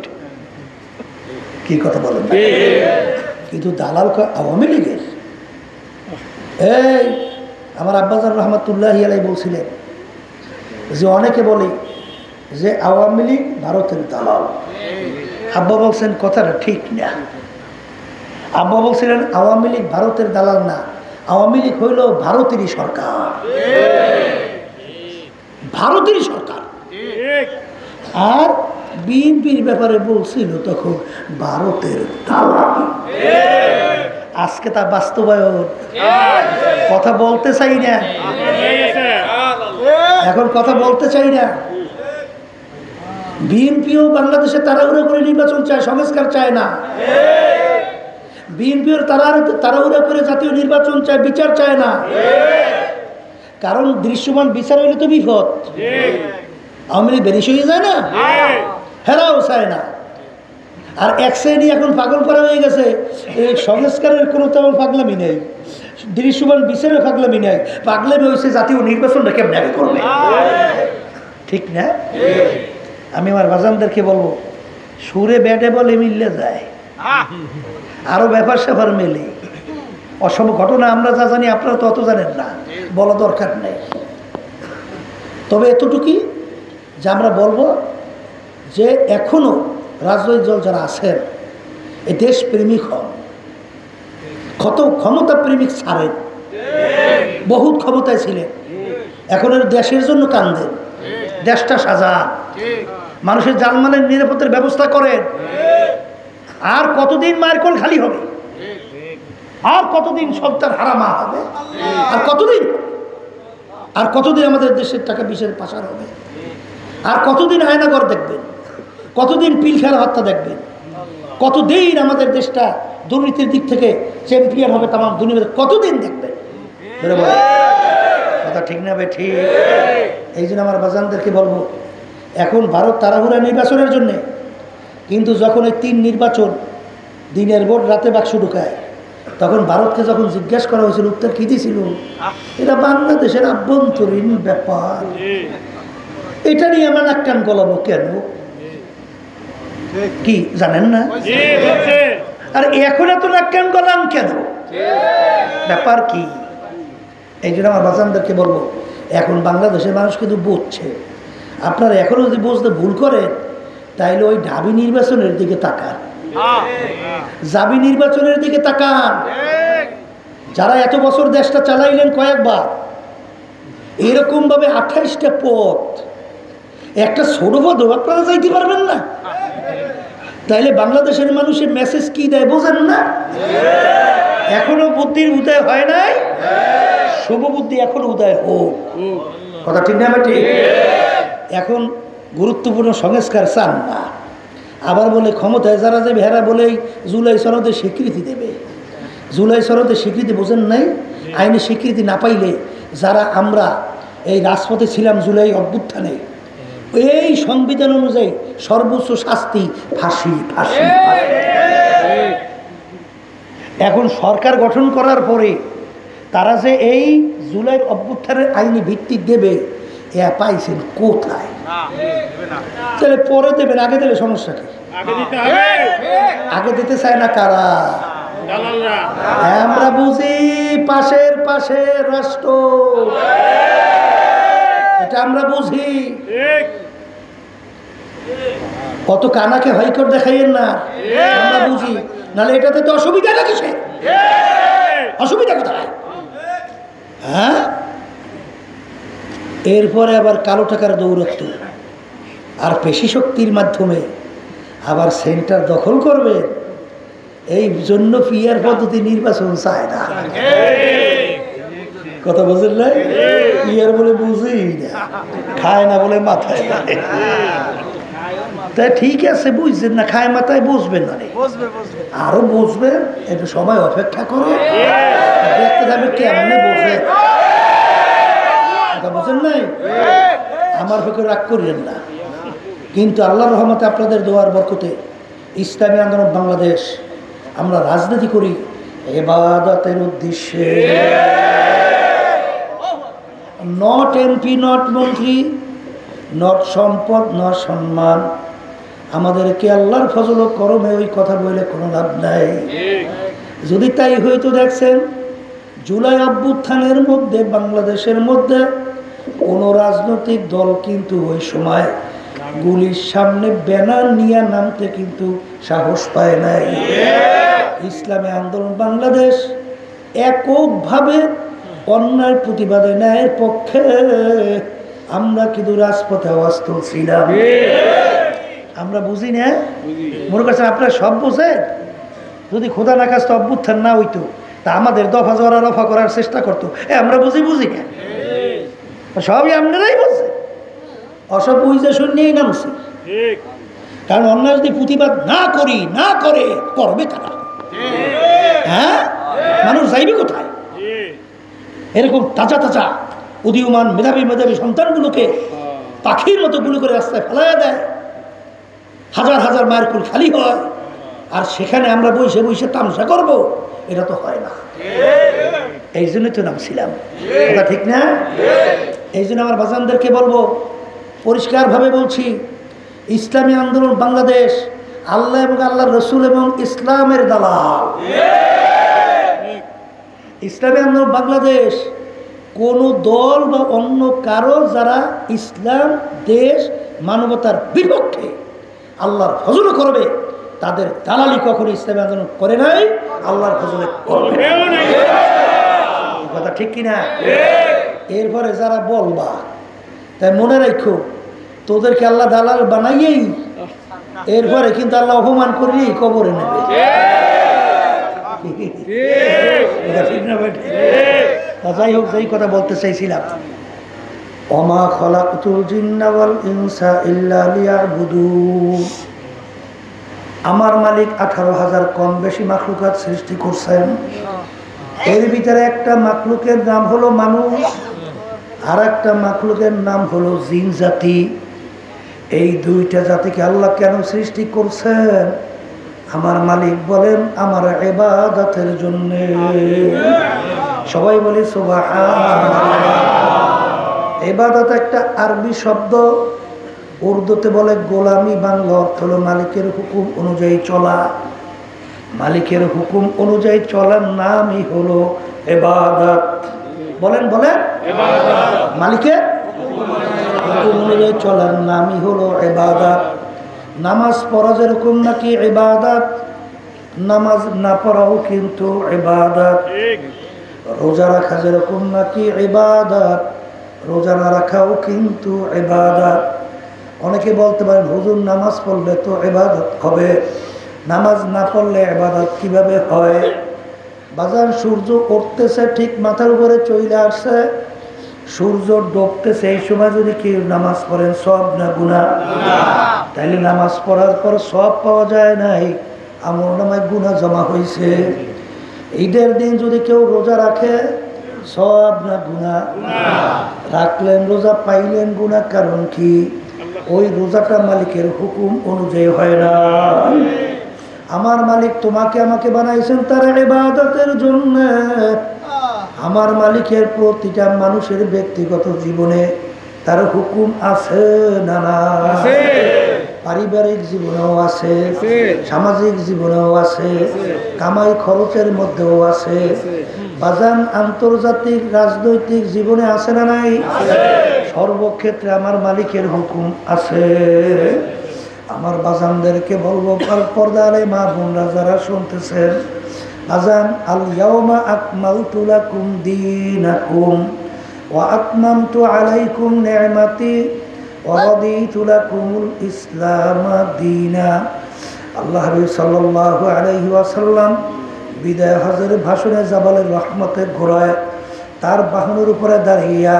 Speaker 1: কি কথা বলেন? কিন্তু দালাল আওয়ামী লীগের। এই আমার আব্বাজান রহমাতুল্লাহি আলাইহি বলছিলেন যে অনেকে বলে যে আওয়ামী লীগ ভারতের দালাল। আব্বা বলছেন কথাটা ঠিক না। আব্বা বলছিলেন আওয়ামী লীগ ভারতের দালাল না, আওয়ামী লীগ হইল ভারতেরই সরকার, ভারতেরই সরকার। আর বিএনপির ব্যাপারে বলছিল তখন ভারতের দালাল। আজকে তা বাস্তবায়ন। কথা বলতে চাই না, এখন কথা বলতে চাই না। বিএনপিও বাংলাদেশে তাড়াহুড়ো করে নির্বাচন চায়, সংস্কার চায় না। বিএনপিও তাড়াহুড়ো করে জাতীয় নির্বাচন চায়, বিচার চায় না। কারণ দৃশ্যমান বিচার হইলে তো বিপদ। আওয়ামী লীগ বেরিয়ে হয়ে যায় না, হেরাও চায় না। আর এক শ্রেণী এখন পাগল করা হয়ে গেছে, এই সংস্কারের কোনো তেমন পাগলামি নেই, দৃশ্যমান বিচারের পাগলামি নেই, পাগলামি হয়েছে জাতীয় নির্বাচনটা কেমন আগে করবে। ঠিক না? আমি আমার বাজানদেরকে বলবো, সুরে ব্যাটে বলে মিললে যায়, আরো ব্যাপার স্যাপার মেলে। অসম ঘটনা আমরা যা জানি আপনারা তো অত জানেন না, বলা দরকার নেই। তবে এতটুকুই যে আমরা বলবো যে এখনো রাজনৈতিক দল যারা আছেন এই দেশপ্রেমিক হন, ক্ষমতা প্রেমিক ছাড়েন। বহুত ক্ষমতায় ছিলেন, এখন দেশের জন্য কান্দেন, দেশটা সাজান, মানুষের জানমালের নিরাপত্তার ব্যবস্থা করেন। আর কতদিন মায়ের কোল খালি হবে, আর কতদিন সন্তান হারামা হবে, আর কতদিন আমাদের দেশের টাকা বিষের পাচার হবে, আর কতদিন আয়নাগর দেখবেন, কতদিন পিলখানা হত্যা দেখবেন, কতদিন আমাদের দেশটা দুর্নীতির দিক থেকে চ্যাম্পিয়ন হবে তামাম দুনিয়াতে, কতদিন দেখবেন? কথা ঠিক না ভাই? ঠিক। এই জন্য আমার বাজানদেরকে বলবো, এখন ভারত তাড়াহুড়া নির্বাচনের জন্যে, কিন্তু যখন এই 3 নির্বাচন দিনের ভোট রাতে বাক্স ঢুকায়, তখন ভারতকে যখন জিজ্ঞেস করা হয়েছিল উত্তর কি দিয়েছিল? এটা বাংলাদেশের আভ্যন্তরীণ ব্যাপার, এটা নিয়ে আমরা নাক কান গলাবো কেন? কি জানেন না? আর এখন এত নাক কান গলাম কেন? ব্যাপার কি? এই জন্য আমার বাচ্চাদেরকে বলবো, এখন বাংলাদেশের মানুষ কিন্তু বুঝছে। আপনারা এখনো যদি বুঝতে ভুল করেন, তাইলে ওই ঢাবি নির্বাচনের দিকে তাকান, জাবি নির্বাচনের দিকে তাকান। যারা এত বছর দেশটা চালাইলেন কয়েকবার, এরকম ভাবে 28টা পথ, একটা ছোট পথ আপনারা যাইতে পারবেন না। তাইলে বাংলাদেশের মানুষের মেসেজ কি দেয় বোঝেন না? এখনো বুদ্ধির উদয় হয় নাই, শুভ বুদ্ধি এখনো উদয় হোক। কথা ঠিক না? ঠিক। এখন গুরুত্বপূর্ণ সংস্কার চান না, আবার বলে ক্ষমতায় যারা যাবে হেরা বলে জুলাই সনদে স্বীকৃতি দেবে। জুলাই সনদে স্বীকৃতি বোঝেন নাই? আইনি স্বীকৃতি না পাইলে যারা আমরা এই রাজপথে ছিলাম জুলাই অভ্যুত্থানে, এই সংবিধান অনুযায়ী সর্বোচ্চ শাস্তি ফাঁসি, ফাঁসি। এখন সরকার গঠন করার পরে তারা যে এই জুলাই অভ্যুত্থানের আইনি ভিত্তি দেবে, এ পাইছেন কোথায়? তাহলে পরে দেবেন, আগে দিলে সমস্যা কি? আগে দিতে চায় না কারা? আমরা বুঝি পাশের রাষ্ট্র, এটা আমরা বুঝি। কত কানাকে হাইকোর্ট দেখাইয়েন না, আমরা বুঝি। নাহলে এটাতে তো অসুবিধাটা কিসে? অসুবিধা কোথায়? হ্যাঁ, এরপরে আবার কালো টাকার দৌরত্ব আর পেশি শক্তির মাধ্যমে আবার সেন্টার দখল করবে। এই জন্য পিয়ার পদ্ধতি নির্বাচন চায় না। কথা বুঝলেন না? পিয়ার বলে বুঝি না, খায় না বলে মাথায়। তাই ঠিক আছে, বুঝছেন না, খায় মাথায় বুঝবেন না, আরো বুঝবেন। একটু সময় অপেক্ষা করে দেখতে যাবে কেমনে বোঝে। কথা বুঝেন নাই? আমার পক্ষে রাগ করিলেন না, কিন্তু আল্লাহর রহমতে আপনাদের দোয়ার বরকতে ইসলামী আন্দোলন বাংলাদেশ আমরা রাজনীতি করি ইবাদতের উদ্দেশ্যে। নট এমপি, নট মন্ত্রী, নট সম্পদ, নট সম্মান। আমাদেরকে আল্লাহর ফজল ও করমে ওই কথা বলে কোনো লাভ নাই। যদি তাই হয়তো দেখছেন জুলাই অভ্যুত্থানের মধ্যে বাংলাদেশের মধ্যে কোনো রাজনৈতিক দল কিন্তু ওই সময় গুলির সামনে ব্যানার নিয়ে নামতে কিন্তু সাহস পায় নাই। ইসলামী আন্দোলন বাংলাদেশ এককভাবে অন্যায় প্রতিবাদে ন্যায়ের পক্ষে আমরা কিন্তু রাজপথে আওয়াজ তুলছিলাম। আমরা বুঝি না, মনে করছেন আপনারা সব বোঝেন। যদি খোদা না কাজটা অভ্যুত্থান না হইতো তা আমাদের দফা জরা রফা করার চেষ্টা করতো। আমরা বুঝি না, সবই আপনারাই বলছে। অসব বুঝে শুনিয়েই নামছি। কারণ অন্যায় যদি প্রতিবাদ না করি, না করে করবে কারা? হ্যাঁ, মানুষ যাইবে কোথায়? এরকম তাজা তাজা উদীয়মান মেধাবী মেধাবী সন্তানগুলোকে পাখির মতো গুলো করে রাস্তায় ফেলাইয়া দেয়, হাজার হাজার মায়ের কুল খালি হয়, আর সেখানে আমরা বসে বসে তামসা করব? এটা তো হয় না। এই জন্যই তো নামছিলাম, কথা ঠিক না? এই জন্য আমার বাজানদেরকে বলবো, পরিষ্কারভাবে বলছি, ইসলামী আন্দোলন বাংলাদেশ আল্লাহ এবং আল্লাহর রসুল এবং ইসলামের দালাল। ইসলামী আন্দোলন বাংলাদেশ কোনো দল বা অন্য কারো যারা ইসলাম, দেশ, মানবতার বিপক্ষে আল্লাহর ফজলে করবে, তাদের দালালি কখনো ইসলামী আন্দোলন করে নাই, আল্লাহর ফজলে করবে। কথা ঠিক কিনা? এরপরে যারা বলবা, তাই মনে রাখো, তোদেরকে আল্লাহ দালাল বানাইয়েই এরপরে কিন্তু আল্লাহ অপমান করলি কবরে নেবে। যাই হোক, যেই কথা বলতে চাইছিলাম, ওমা খলাকতুল জিন্না ওয়াল ইনসা ইল্লা লিয়াবুদুন। আমার মালিক 18,000 কম বেশি মাখলুকাত সৃষ্টি করছেন। এর ভিতরে একটা মাখলুকের নাম হলো মানুষ, আর একটা মাখলুকের নাম হলো জিন জাতি। এই দুইটা জাতিকে আল্লাহ কেন সৃষ্টি করছেন? আমার মালিক বলেন আমার ইবাদতের জন্য। সবাই বলি সুবহানাল্লাহ। ইবাদত একটা আরবি শব্দ, উর্দুতে বলে গোলামি, বাংলা অর্থ হলো মালিকের হুকুম অনুযায়ী চলা। মালিকের হুকুম অনুযায়ী চলার নামই হলো ইবাদত। বলেন বলেন, মালিকের হুকুম অনুযায়ী চলার নামই হলো ইবাদত। নামাজ পড়া যেরকম নাকি ইবাদত, নামাজ না পড়াও কিন্তু ইবাদত। রোজা রাখা যেরকম নাকি ইবাদত, রোজা না রাখাও কিন্তু ইবাদত। অনেকে বলতে পারেন হুজুর নামাজ পড়লে তো ইবাদত হবে, নামাজ না পড়লে ইবাদত কিভাবে হয়? বাজার সূর্য উঠতেছে, ঠিক মাথার উপরে চলে আসছে, সূর্য ডুবতেছে, এই সময় যদি কেউ নামাজ পড়েন সব না গুনাহ? তাইলে নামাজ পড়ার পর সব পাওয়া যায় নাই, আমল নামায় গুনাহ জমা হয়েছে। ঈদের দিন যদি কেউ রোজা রাখে সব না গুনাহ? রাখলেন রোজা, পাইলেন গুনাহ। কারণ কি? ওই রোজাটা মালিকের হুকুম অনুযায়ী হয় না। আমার মালিক তোমাকে আমাকে বানাইছেন তার ইবাদতের জন্য। আমার মালিকের প্রতিটা মানুষের ব্যক্তিগত জীবনে তার হুকুম আছে না না? পারিবারিক জীবনেও আছে, সামাজিক জীবনেও আছে, কামাই খরচের মধ্যেও আছে, বাজান আন্তর্জাতিক রাজনৈতিক জীবনে আছে না নাই? সর্বক্ষেত্রে আমার মালিকের হুকুম আছে। আমার বাজানদেরকে বলবো, পর্দারে মা বোনরা যারা শুনতেছেন, বাজান আল ইয়াউমা আকমালতু লাকুম দীনাকুম ওয়া আতমামতু আলাইকুম নি'মাতি ওয়া রাদিতু লাকুমুল ইসলাম দীনা। আল্লাহ হাবিব সাল্লাল্লাহু আলাইহি ওয়াসাল্লাম বিদায় হজের ভাষণে জাবালের রহমতে ঘোরায় তার বাহনের উপরে দাঁড়িয়ে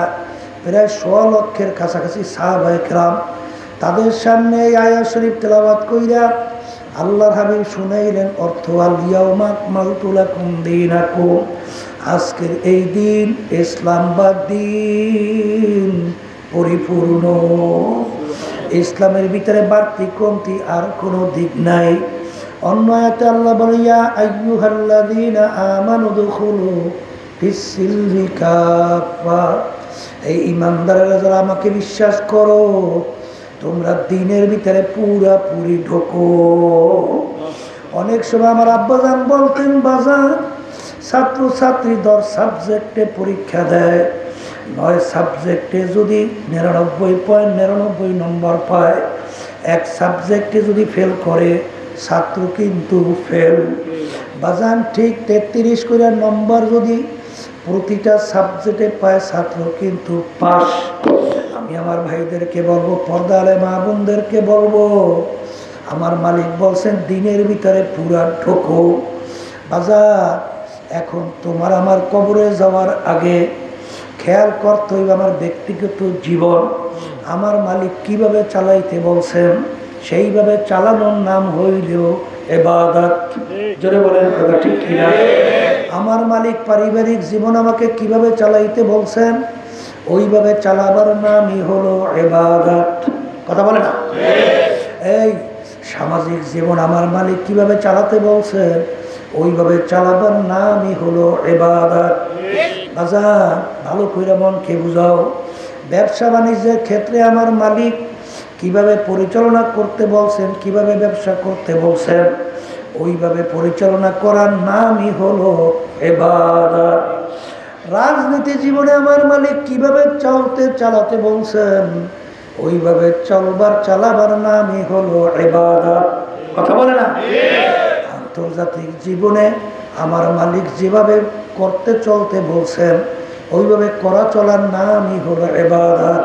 Speaker 1: প্রায় 100 লক্ষের কাছাকাছি সাহাবায়ে কেরাম তাদের সামনে এই আয়াত শরীফ তেলাওয়াত কইরা আল্লাহর হাবিব শুনাইলেন অর্থ, আল ইয়াউমা আকমালতু লাকুম দীনাকুম, আজকের এই দিন ইসলাম বা দিন পরিপূর্ণ। ইসলামের ভিতরে বাড়তি কমতি আর কোনো দিক নাই। অন্য আয়াতে আল্লাহ বলে ইয়া আইয়ুহাল্লাযীনা আমানু দুখুলু ফিস-সিলমি কাফা, এই ঈমানদারেরা যারা আমাকে বিশ্বাস করো তোমরা দ্বীনের ভিতরে পুরাপুরি ঢোকো। অনেক সময় আমার আব্বাজান বলতেন বাজান ছাত্র ছাত্রী 10 সাবজেক্টে পরীক্ষা দেয়, 9 সাবজেক্টে যদি 99.99 নম্বর পায়, এক সাবজেক্টে যদি ফেল করে ছাত্র কিন্তু ফেল। বাজান ঠিক 33 করে নম্বর যদি প্রতিটা সাবজেক্টে পায় ছাত্র কিন্তু পাস। আমি আমার ভাইদেরকে বলবো, পর্দা আলে মা বোনদেরকে বলবো, আমার মালিক বলছেন দ্বীনের ভিতরে পুরা ঢোকো। বাজার এখন তোমার আমার কবরে যাওয়ার আগে খেয়াল করতে হইবে আমার ব্যক্তিগত জীবন আমার মালিক কিভাবে চালাইতে বলছেন, সেইভাবে চালানোর নাম হইল ইবাদত। জোরে বলেন কথা ঠিক কিনা? আমার মালিক পারিবারিক জীবন আমাকে কিভাবে চালাইতে বলছেন ওইভাবে চালাবার নামই হলো ইবাদত। কথা বলে না? এই সামাজিক জীবন আমার মালিক কিভাবে চালাতে বলছেন ওইভাবে চালাবার নামই হলো ইবাদত। বাজার ভালো করে মনকে বুঝাও, ব্যবসা বাণিজ্যের ক্ষেত্রে আমার মালিক কিভাবে পরিচালনা করতে বলছেন, কিভাবে ব্যবসা করতে বলছেন ওইভাবে পরিচালনা করার নামই হলো ইবাদত। রাজনীতি জীবনে আমার মালিক কিভাবে চালাতে বলছেন ওইভাবে চালাবার নামই হলো ইবাদত। কথা বলে না? আন্তর্জাতিক জীবনে আমার মালিক যেভাবে চলতে বলছেন ওইভাবে চলার নামই হলো ইবাদত।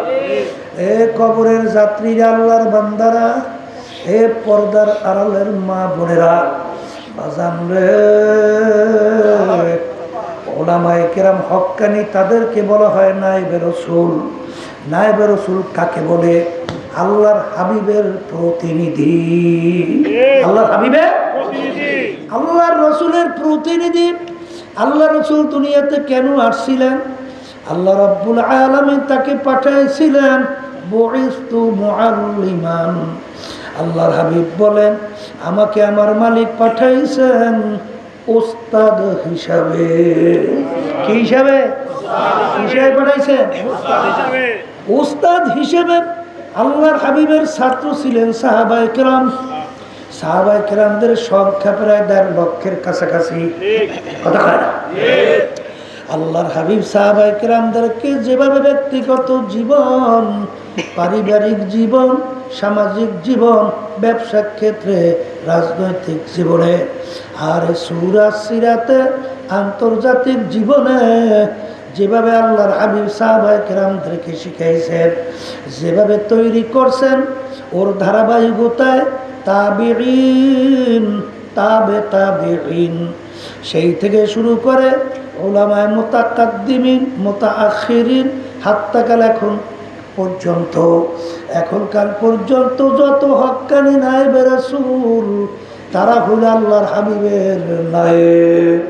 Speaker 1: এ কবরের যাত্রীরা, আল্লাহর বান্দারা, এ পর্দার আড়ালের মা বোনেরা, বাজান রে, ওলামায়ে কেরাম হক্কানি তাদেরকে বলা হয় নায়েবে রাসূল। নায়েবে রাসূল কাকে বলে? আল্লাহর হাবিবের প্রতিনিধি। আল্লাহর হাবিবের প্রতিনিধি, আল্লাহর রাসূলের প্রতিনিধি। আল্লাহ রাসূল দুনিয়াতে কেন আসছিলেন? আল্লাহ রাব্বুল আলামিন তাকে পাঠাইছিলেন বুইস্তু মুআল্লিমান। আল্লাহর হাবিব বলেন আমাকে আমার মালিক পাঠাইছেন উস্তাদ হিসাবে। কি হিসাবে? হিসাবে পাঠাইছেন উস্তাদ হিসেবে। আল্লাহর হাবিবের ছাত্র ছিলেন সাহাবায়ে কেরাম। সাহাবায়ে কেরামদের সংখ্যা প্রায় 1.5 লক্ষের কাছাকাছি। কথা কয় না? আল্লাহর হাবিব সাহাবায়ে কেরামদেরকে যেভাবে ব্যক্তিগত জীবন, পারিবারিক জীবন, সামাজিক জীবন, ব্যবসা ক্ষেত্রে, রাজনৈতিক জীবনে আর সূরা সিরাতে আন্তর্জাতিক জীবনে যেভাবে আল্লাহর হাবিব সাহাবায়ে কেরামদেরকে শিখাইছেন, যেভাবে তৈরি করছেন, ওর ধারাবাহিকতায় তাবিঈন, তাবিঈন, সেই থেকে শুরু করে উলামায়ে মুতাকাদ্দিমিন, মুতাআখিরিন, হাত্তাকাল এখনকার পর্যন্ত যত হক্কানি নায়েবে রাসূল তারা হলো আল্লাহর হাবিবের নায়েব।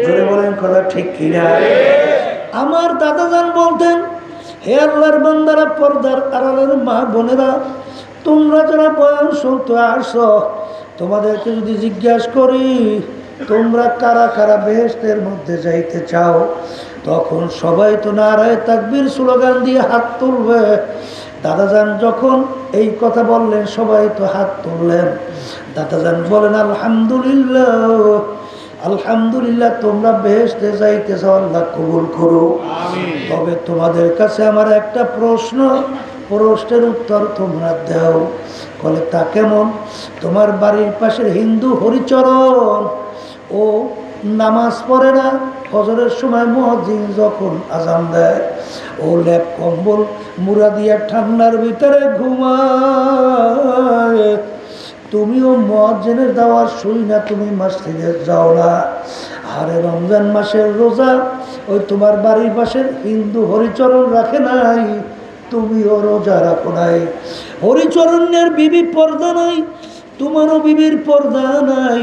Speaker 1: জোরে বলেন কথা ঠিক কিনা? আমার দাদাজান বলতেন, হে আল্লাহর বান্দারা, পর্দার আড়ালের মা বোনেরা, তোমরা যারা বয়ান শুনতে আসো, তোমাদেরকে যদি জিজ্ঞাসা করি তোমরা কারা কারা বেহেশতের মধ্যে যাইতে চাও, তখন সবাই তো নারায়ে তাকবীর স্লোগান দিয়ে হাত তুলবে। দাদাজান যখন এই কথা বললেন সবাই তো হাত তুললেন। দাদাজান বলেন আলহামদুলিল্লাহ, আলহামদুলিল্লাহ, তোমরা বেহেশতে যাইতে চাও, আল্লাহ কবুল করো। তবে তোমাদের কাছে আমার একটা প্রশ্নের উত্তর তোমরা দাও। বলে তা কেমন? তোমার বাড়ির পাশের হিন্দু হরিচরণ ও নামাজ পড়ে না, ফজরের সময় মুয়াজ্জিন যখন আজান দেয় ও লেপ কম্বল মুড়া দিয়া ঠান্ডার ভিতরে ঘুমায়, তুমিও মুয়াজ্জিনের দাওয়াত শুই না, তুমি মসজিদে যাও না। আরে রমজান মাসের রোজা ওই তোমার বাড়ির পাশের হিন্দু হরিচরণ রাখে নাই, তুমিও রোজা রাখো নাই। হরিচরণের বিবি পর্দা নাই, তোমারও বিবির পর্দা নাই।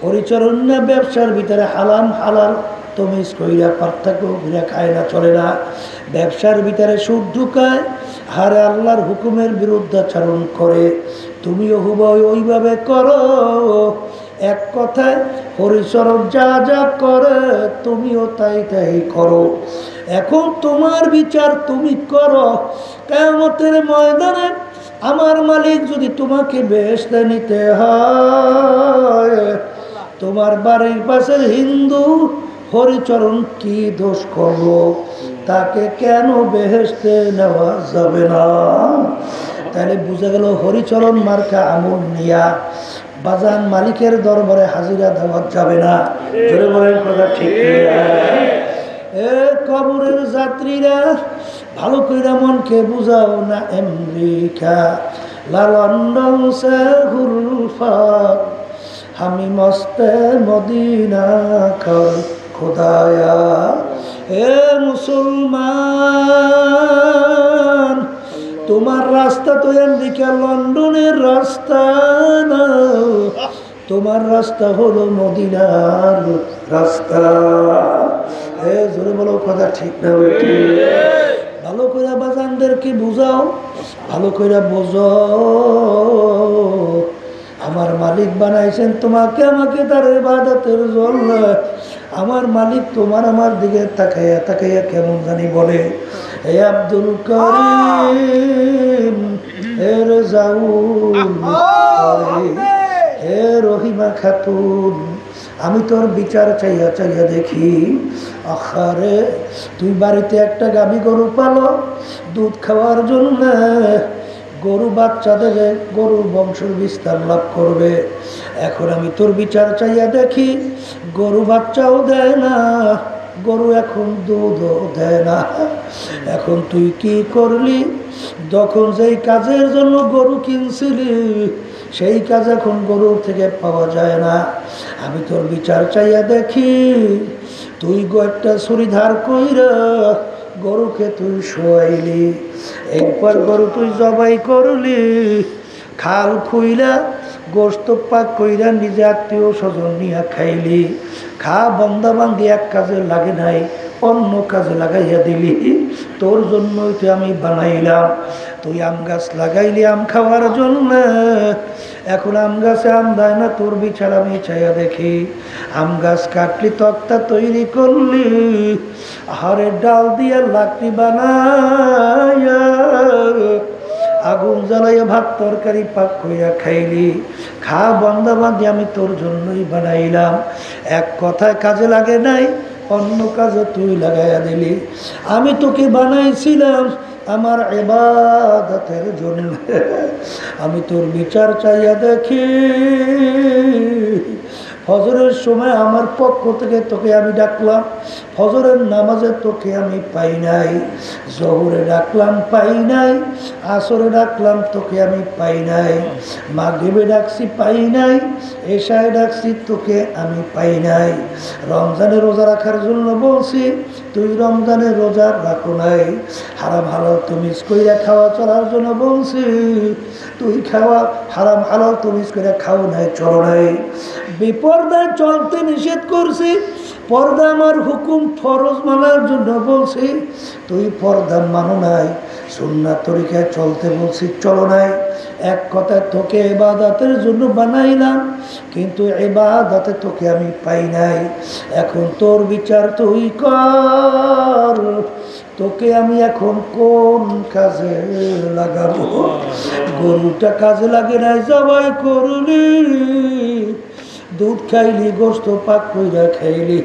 Speaker 1: হরিচরণ্য ব্যবসার ভিতরে হালাল তমিজ কইরা পার্থক্য কইরা খায় না, চলে না। ব্যবসার ভিতরে সুদ ঢুকায়, হারে আল্লাহর হুকুমের বিরুদ্ধাচরণ করে। তুমিও হুবহু ওইভাবে করো। এক কথায় হরিচরণ যা যা করে তুমিও তাই তাই করো। এখন তোমার বিচার তুমি করো। কিয়ামতের ময়দানে আমার মালিক যদি তোমাকে বেহেশতে নিতে হয়, তোমার বাড়ির পাশের হিন্দু হরিচরণ কি দোষ করলো, তাকে কেন বেহেশতে নেওয়া যাবে না? তাহলে বুঝা গেল হরিচরণ মার্কা আমল নিয়া বাজান মালিকের দরবারে হাজিরা দেওয়া যাবে না। জোরে বলেন কথা ঠিক না? এ কবরের যাত্রীরা ভালো কইরা মনকে বুঝাও না। আমেরিকা লন্ডন সে হুলফাত আমি মস্তে মদিনা কর খোদায়া। এ মুসলমান, তোমার রাস্তা তো আমেরিকা লন্ডনের রাস্তা না, তোমার রাস্তা হলো মদিনার রাস্তা। জোরে বলো কথা ঠিক না? ভালো করে বাজানদেরকে বুঝাও, ভালো করে বোঝো। আমার মালিক বানাইছেন তোমাকে আমাকে তার ইবাদতের জন্য। আমার মালিক তোমার আমার দিকে তাকাইয়া তাকাইয়া কেমন জানি বলে, হে আব্দুল করিম, হে রেজাউল করিম, হে রহিমা খাতুন, আমি তোর বিচার চাইয়া চাইয়া দেখি। আখারে তুই বাড়িতে একটা গাভী গরু পালো দুধ খাওয়ার জন্য, গরু বাচ্চা দেবে, গরুর বংশের বিস্তার লাভ করবে। এখন আমি তোর বিচার চাইয়া দেখি, গরু বাচ্চাও দেয় না, গরু এখন দুধও দেয় না। এখন তুই কি করলি? যখন যেই কাজের জন্য গরু কিনছিলি সেই কাজ এখন গরুর থেকে পাওয়া যায় না। আমি তোর বিচার চাইয়া দেখি, তুই একটা ছুরি ধার কইরা গরুকে তুই শোয়াইলি, এরপর গরু তুই জবাই করলি, খাল খুইলা গোস্ত পাক কইরা নিজে আত্মীয় স্বজন নিয়ে খাইলি। খা বন্দা বান্দি এক কাজে লাগে নাই, অন্য কাজে লাগাইয়া দিলি। তোর জন্যই তো আমি বানাইলাম। তুই আম গাছ লাগাইলি আম খাওয়ার জন্য, এখন আম গাছে আম দেয় না, তোর বিচার আমি চাইয়া দেখি। আম গাছ কাটলি, তক্তা তৈরি করলি, হাড়ের ডাল দিয়ে লাকড়ি বানাইয়া আগুন জ্বালাইয়া ভাত তরকারি পাক কইরা খাইলি। খা বন্দা বান্দি আমি তোর জন্যই বানাইলাম। এক কথায় কাজে লাগে নাই, অন্য কাজে তুই লাগাইয়া দিলি। আমি তোকে বানাইছিলাম আমার ইবাদতের জন্য। আমি তোর বিচার চাইয়া দেখি, ফজরের সময় আমার পক্ষ থেকে তোকে আমি ডাকলাম, ফজরের নামাজে তোকে আমি পাই নাই। জোহরে ডাকলাম পাই নাই, আসরে ডাকলাম তোকে আমি পাই নাই, মাগরিবে ডাকছি পাই নাই, এশায় ডাকছি তোকে আমি পাই নাই। রমজানে রোজা রাখার জন্য বলছি, তুই রমজানে রোজা রাখো নাই। হারাম হালাল তমিজ কইরা খাওয়া চলার জন্য বলছি, তুই খাওয়া হারাম হালাল তমিজ কইরা খাও নাই, চলো নাই। বিপর্দায় চলতে নিষেধ করছি, পর্দা আমার হুকুম ফরজ মানার জন্য বলছি, তুই পর্দা মানো নাই। সুন্নাত তরিকায় চলতে বলছি, চলো নাই। এক কথায় তোকে ইবাদতের জন্য বানাইলাম, কিন্তু ইবাদতে তোকে আমি পাই নাই। এখন তোর বিচার তুই কর, তোকে আমি এখন কোন কাজে লাগাবো? গরুটা কাজে লাগে নাই, জবাই করলি, দুধ খাইলি, গোস্ত পাক কইরা খাইলি,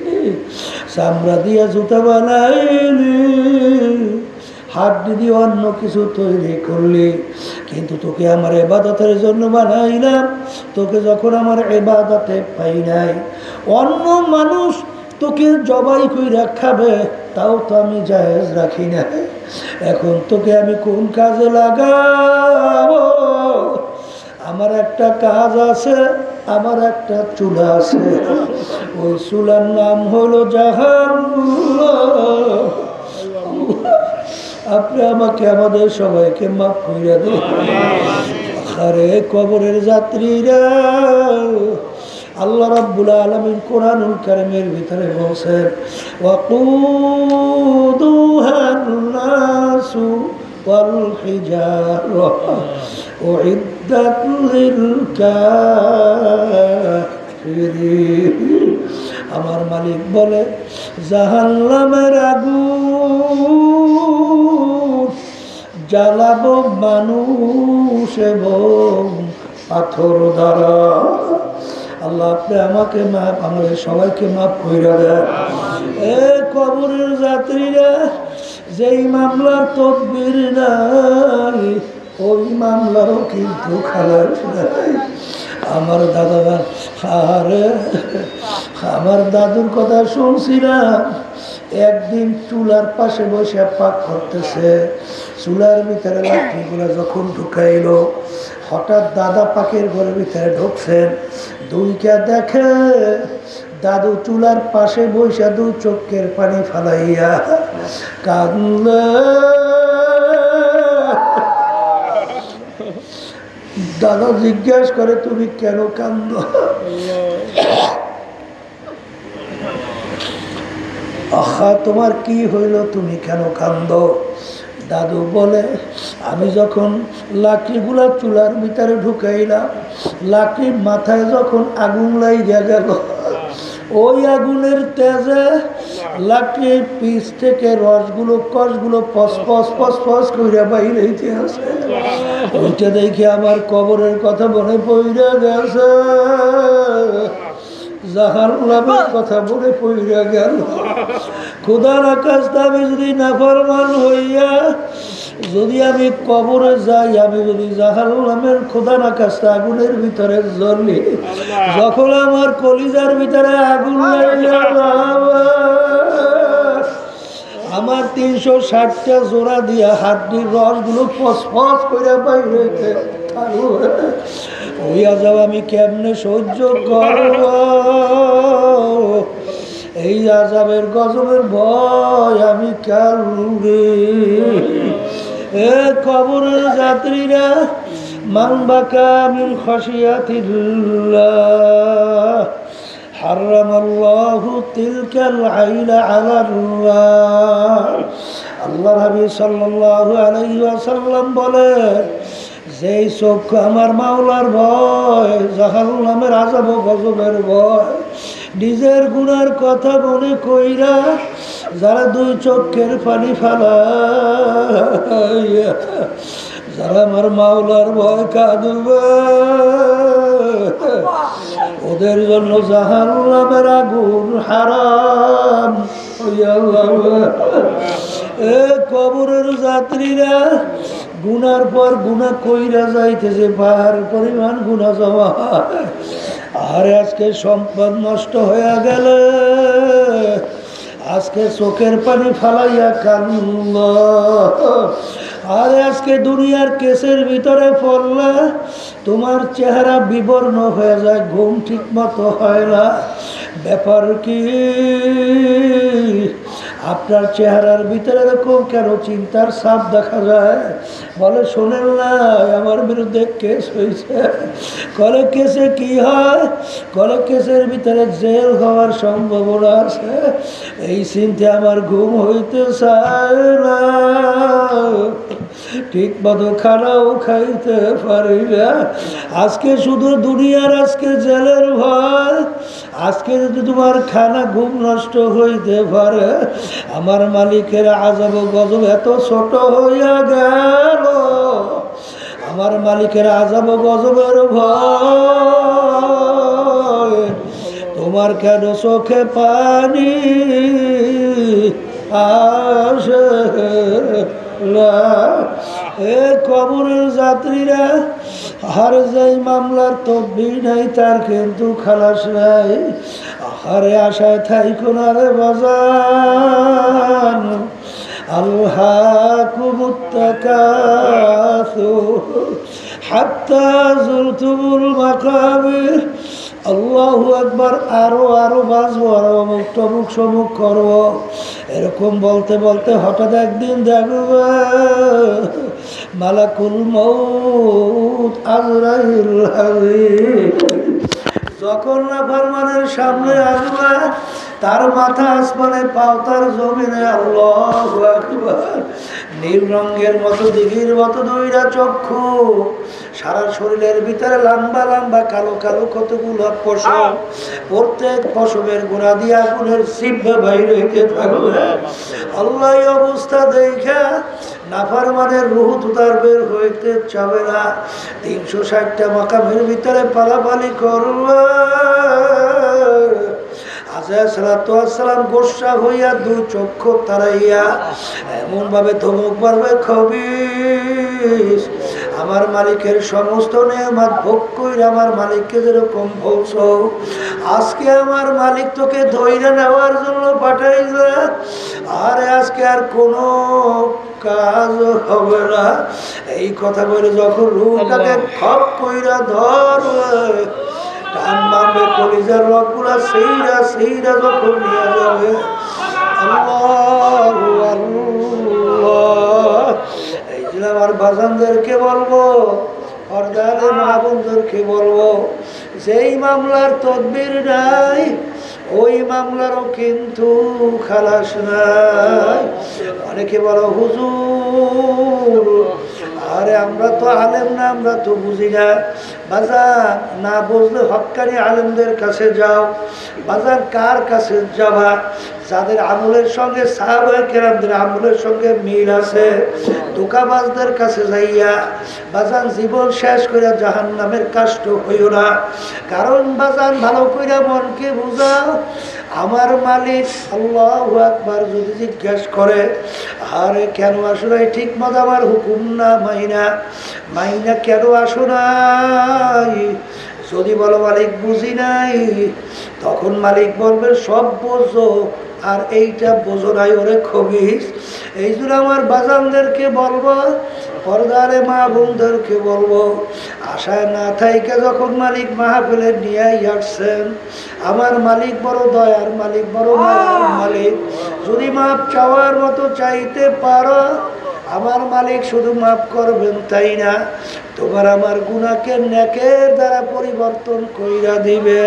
Speaker 1: চামড়া দিয়া জুতা বানাইলি, হাড্ডি দিয়ে অন্য কিছু তৈরি করলি, কিন্তু তোকে আমার ইবাদতের জন্য বানাইলাম। তোকে যখন আমার ইবাদতে পাই নাই, অন্য মানুষ তোকে জবাই কইরা খাবে, তাও তো আমি জায়েজ রাখি না। এখন তোকে আমি কোন কাজে লাগাবো? আমার একটা কাজ আছে, আমার একটা চুলা আছে, ওই চুলার নাম হলো জাহান্নাম। আপনি আমাকে আমাদের সবাইকে মাফ কইরা দিন। আরে কবরের যাত্রীরা, আল্লাহ রাব্বুল আলামিন কোরআনুল কারীমের ভিতরে বলেছেন ওয়াকুদুহান নাসু ওয়াল হিজারা উইদ্দাত লিল কাফিরিন। আমার মালিক বলে জাহান্নামের আগুন জ্বালাবো মানুষ এবং পাথর দ্বারা। আল্লাহ আপনি আমাকে মাফ, আমাদের সবাইকে মাফ কইরা দেন। এ কবরের যাত্রীরা, যেই মামলার তদবির নাই ওই মামলারও কিন্তু খালাস নাই। আমার দাদা, আরে আমার দাদুর কথা শুনছিলাম, একদিন চুলার পাশে বসে পাক করতেছে, চুলার ভিতরে লাকড়িগুলো যখন ঢুকাইলো, হঠাৎ দাদা পাকের ঘরের ভিতরে ঢুকছেন, দুইটা দেখে দাদু চুলার পাশে বসে দু চোখের পানি ফালাইয়া কাঁদলে। দাদা জিজ্ঞাসা করে তুমি কেন কান্দ? আহা তোমার কি হইল, তুমি কেন কান্দ? দাদু বলে আমি যখন লাকড়িগুলা চুলার ভিতরে ঢুকাইলাম, লাকড়ির মাথায় যখন আগুন লাগিয়া গেল, ওই আগুনের তেজে লাকড়ির পিস থেকে রসগুলো কষগুলো পস পস পস পস কইরা বাইরে হইতে আছে। ওইটা দেখে আমার কবরের কথা মনে পড়ে গেছে, জাহান্নামের কথা মনে পড়ে গেল। খোদার আকাশ আমি যদি নাফরমান হইয়া যদি আমি কবরে যাই, আমি যদি জাহান্নামের খোদার আকাশ আগুনের ভিতরে জ্বলি, যখন আমার কলিজার ভিতরে আগুন লাগিয়া আমার 360টা জোড়া দিয়া হাড্ডির রসগুলো ফস ফস করে বাইরে হইয়া যাও, আমি কেমনে সহ্য করব? এই আযাবের গজবের ভয় আমি কালুরে। এ কবরের যাত্রীরা, মান বাকা মিন খাশিয়াতিল্লাহ হারামাল্লাহু তিলকাল আইলা আলাল্লাহ। আল্লাহর হাবিব সাল্লাল্লাহু আলাইহি ওয়াসাল্লাম বলেন, যেই চোখ আমার মাওলার ভয়, জাহান্নামের আযাব ও গজবের ভয়, নিজের গুনার কথা মনে কইরা যারা দুই চোখের পানি ফালাইয়া যারা আমার মাওলার ভয় কাঁদবে, ওদের জন্য জাহান্নামের আগুন হারাম হইয়া যাবে। এ কবরের যাত্রীরা, গুনার পর গুনাহ কইরা যাইতেছে, পাহাড় পরিমাণ গুনাহ জমা। আর আজকে সম্পদ নষ্ট হয়ে গেল, আজকে চোখের পানি ফালাইয়া কান্দ। আর আজকে দুনিয়ার কেসের ভিতরে পড়লে তোমার চেহারা বিবর্ণ হয়ে যায়, ঘুম ঠিক মতো হয় না। ব্যাপার কি? আপনার চেহারার ভিতরে এরকম কেন চিন্তার ছাপ দেখা যায়? বলে শোনেন না, আমার বিরুদ্ধে কেস হয়েছে। কলে কেসে কি হয়? কলে কেসের ভিতরে জেল হওয়ার সম্ভাবনা আছে। এই চিন্তা আমার ঘুম হইতে চায় না, ঠিক মতো খানাও খাইতে পারি না। আজকে শুধু দুনিয়ার আজকে জেলের ভয়, আজকে যদি তোমার খানা ঘুম নষ্ট হইতে পারে, আমার মালিকের আযাব গজব এত ছোট হইয়া গেল। আমার মালিকের আযাব গজবের ভয় তোমার কেন চোখে পানি আসে না? এ কবরের যাত্রীরা, আর যেই মামলার তদবির নাই তার কিন্তু খালাস নাই। আহারে আশায় থাইকো না রে বাজান, আল্লাহকুমুত তাকাসুর হাত্তা যুরতুমুল মাকাবির। আল্লাহু আকবার, আরো আরো বাঁচবো, আরো অমুক তমুক সমুক করবো, এরকম বলতে বলতে হঠাৎ একদিন দেখবে মালাকুল মউত আজরাইল হাজির যখন না ফরমানের সামনে আসবে তার মাথা আসমানে পাও তার জমিনে। আল্লাহু আকবার। নীল রঙের মতো দিঘির মতো দুইটা চক্ষু, সারা শরীরের ভিতরে লম্বা লম্বা কালো কালো কতগুলো পশম, প্রত্যেক পশমের গোড়া দিয়ে আগুনের জিহ্বা বাইরে হইতে থাকবে। আল্লাহ এই অবস্থা দেখে নাফরমানের রূহ তো তার বের হইতে চাবে না। 360টা মাকামের ভিতরে পালাপালি করবে। আলাইহিসসালাম গোসা হইয়া দুই চক্ষু তারাইয়া এমন ভাবে ধমক মারবে, খবিস আমার মালিকের সমস্ত নেয়ামত ভোগ কইরা আমার মালিককে যেরকম বলছো, আজকে আমার মালিক তোকে ধইরা নেওয়ার জন্য পাঠাইছে। আর আজকে আর কোনো কাজ হবে না। এই কথা বলে যখন রূহটাকে খপ কইরা ধরবে, টান মারবে, কলিজার রগগুলা সেইরা সেইরা যখন নিয়ে যাবে। আল্লাহু আল্লাহ। এই জন্য আমার বাজানদেরকে বলবো, পর্দারে মা বোনদেরকে বলবো, যেই মামলার তদবির নাই ওই মামলারও কিন্তু খালাস নাই। অনেকে বলো হুজুর আরে আমরা তো আলেম না, আমরা তো বুঝি না। বাজার না বুঝলে হক্কানি আলেমদের কাছে যাও। বাজার কার কাছে যাবা? যাদের আমলের সঙ্গে সাহাবায়ে কেরামদের আমলের সঙ্গে মিল আছে। ধোঁকাবাজদের কাছে যাইয়া বাজান জীবন শেষ করে জাহান্নামের কাষ্ট হইও না। কারণ বাজান ভালো কইরা মনকে বুঝাও, আমার মালিক আল্লাহু আকবার যদি জিজ্ঞেস করে আরে কেন আসো নাই ঠিক মতো আমার হুকুম না মাইনা মাইনা কেন আসো নাই, যদি বলো মালিক বুঝি নাই, তখন মালিক বলবে সব বোঝো আর এইটা বোঝো নাই ওরে খবিস। এই জন্য আমার বাজানদেরকে বলবো, পর্দারে মা বোনদেরকে বলবো, আশায় না থাইকে যখন মালিক মাহফিলে নিয়ে আসছেন, আমার মালিক বড় দয়ার মালিক, বড় মায়ার মালিক। যদি মাপ চাওয়ার মতো চাইতে পারো, আমার মালিক শুধু মাফ করবেন তাই না, তোমার আমার গুনাহকে নেকের দ্বারা পরিবর্তন কইরা দিবে।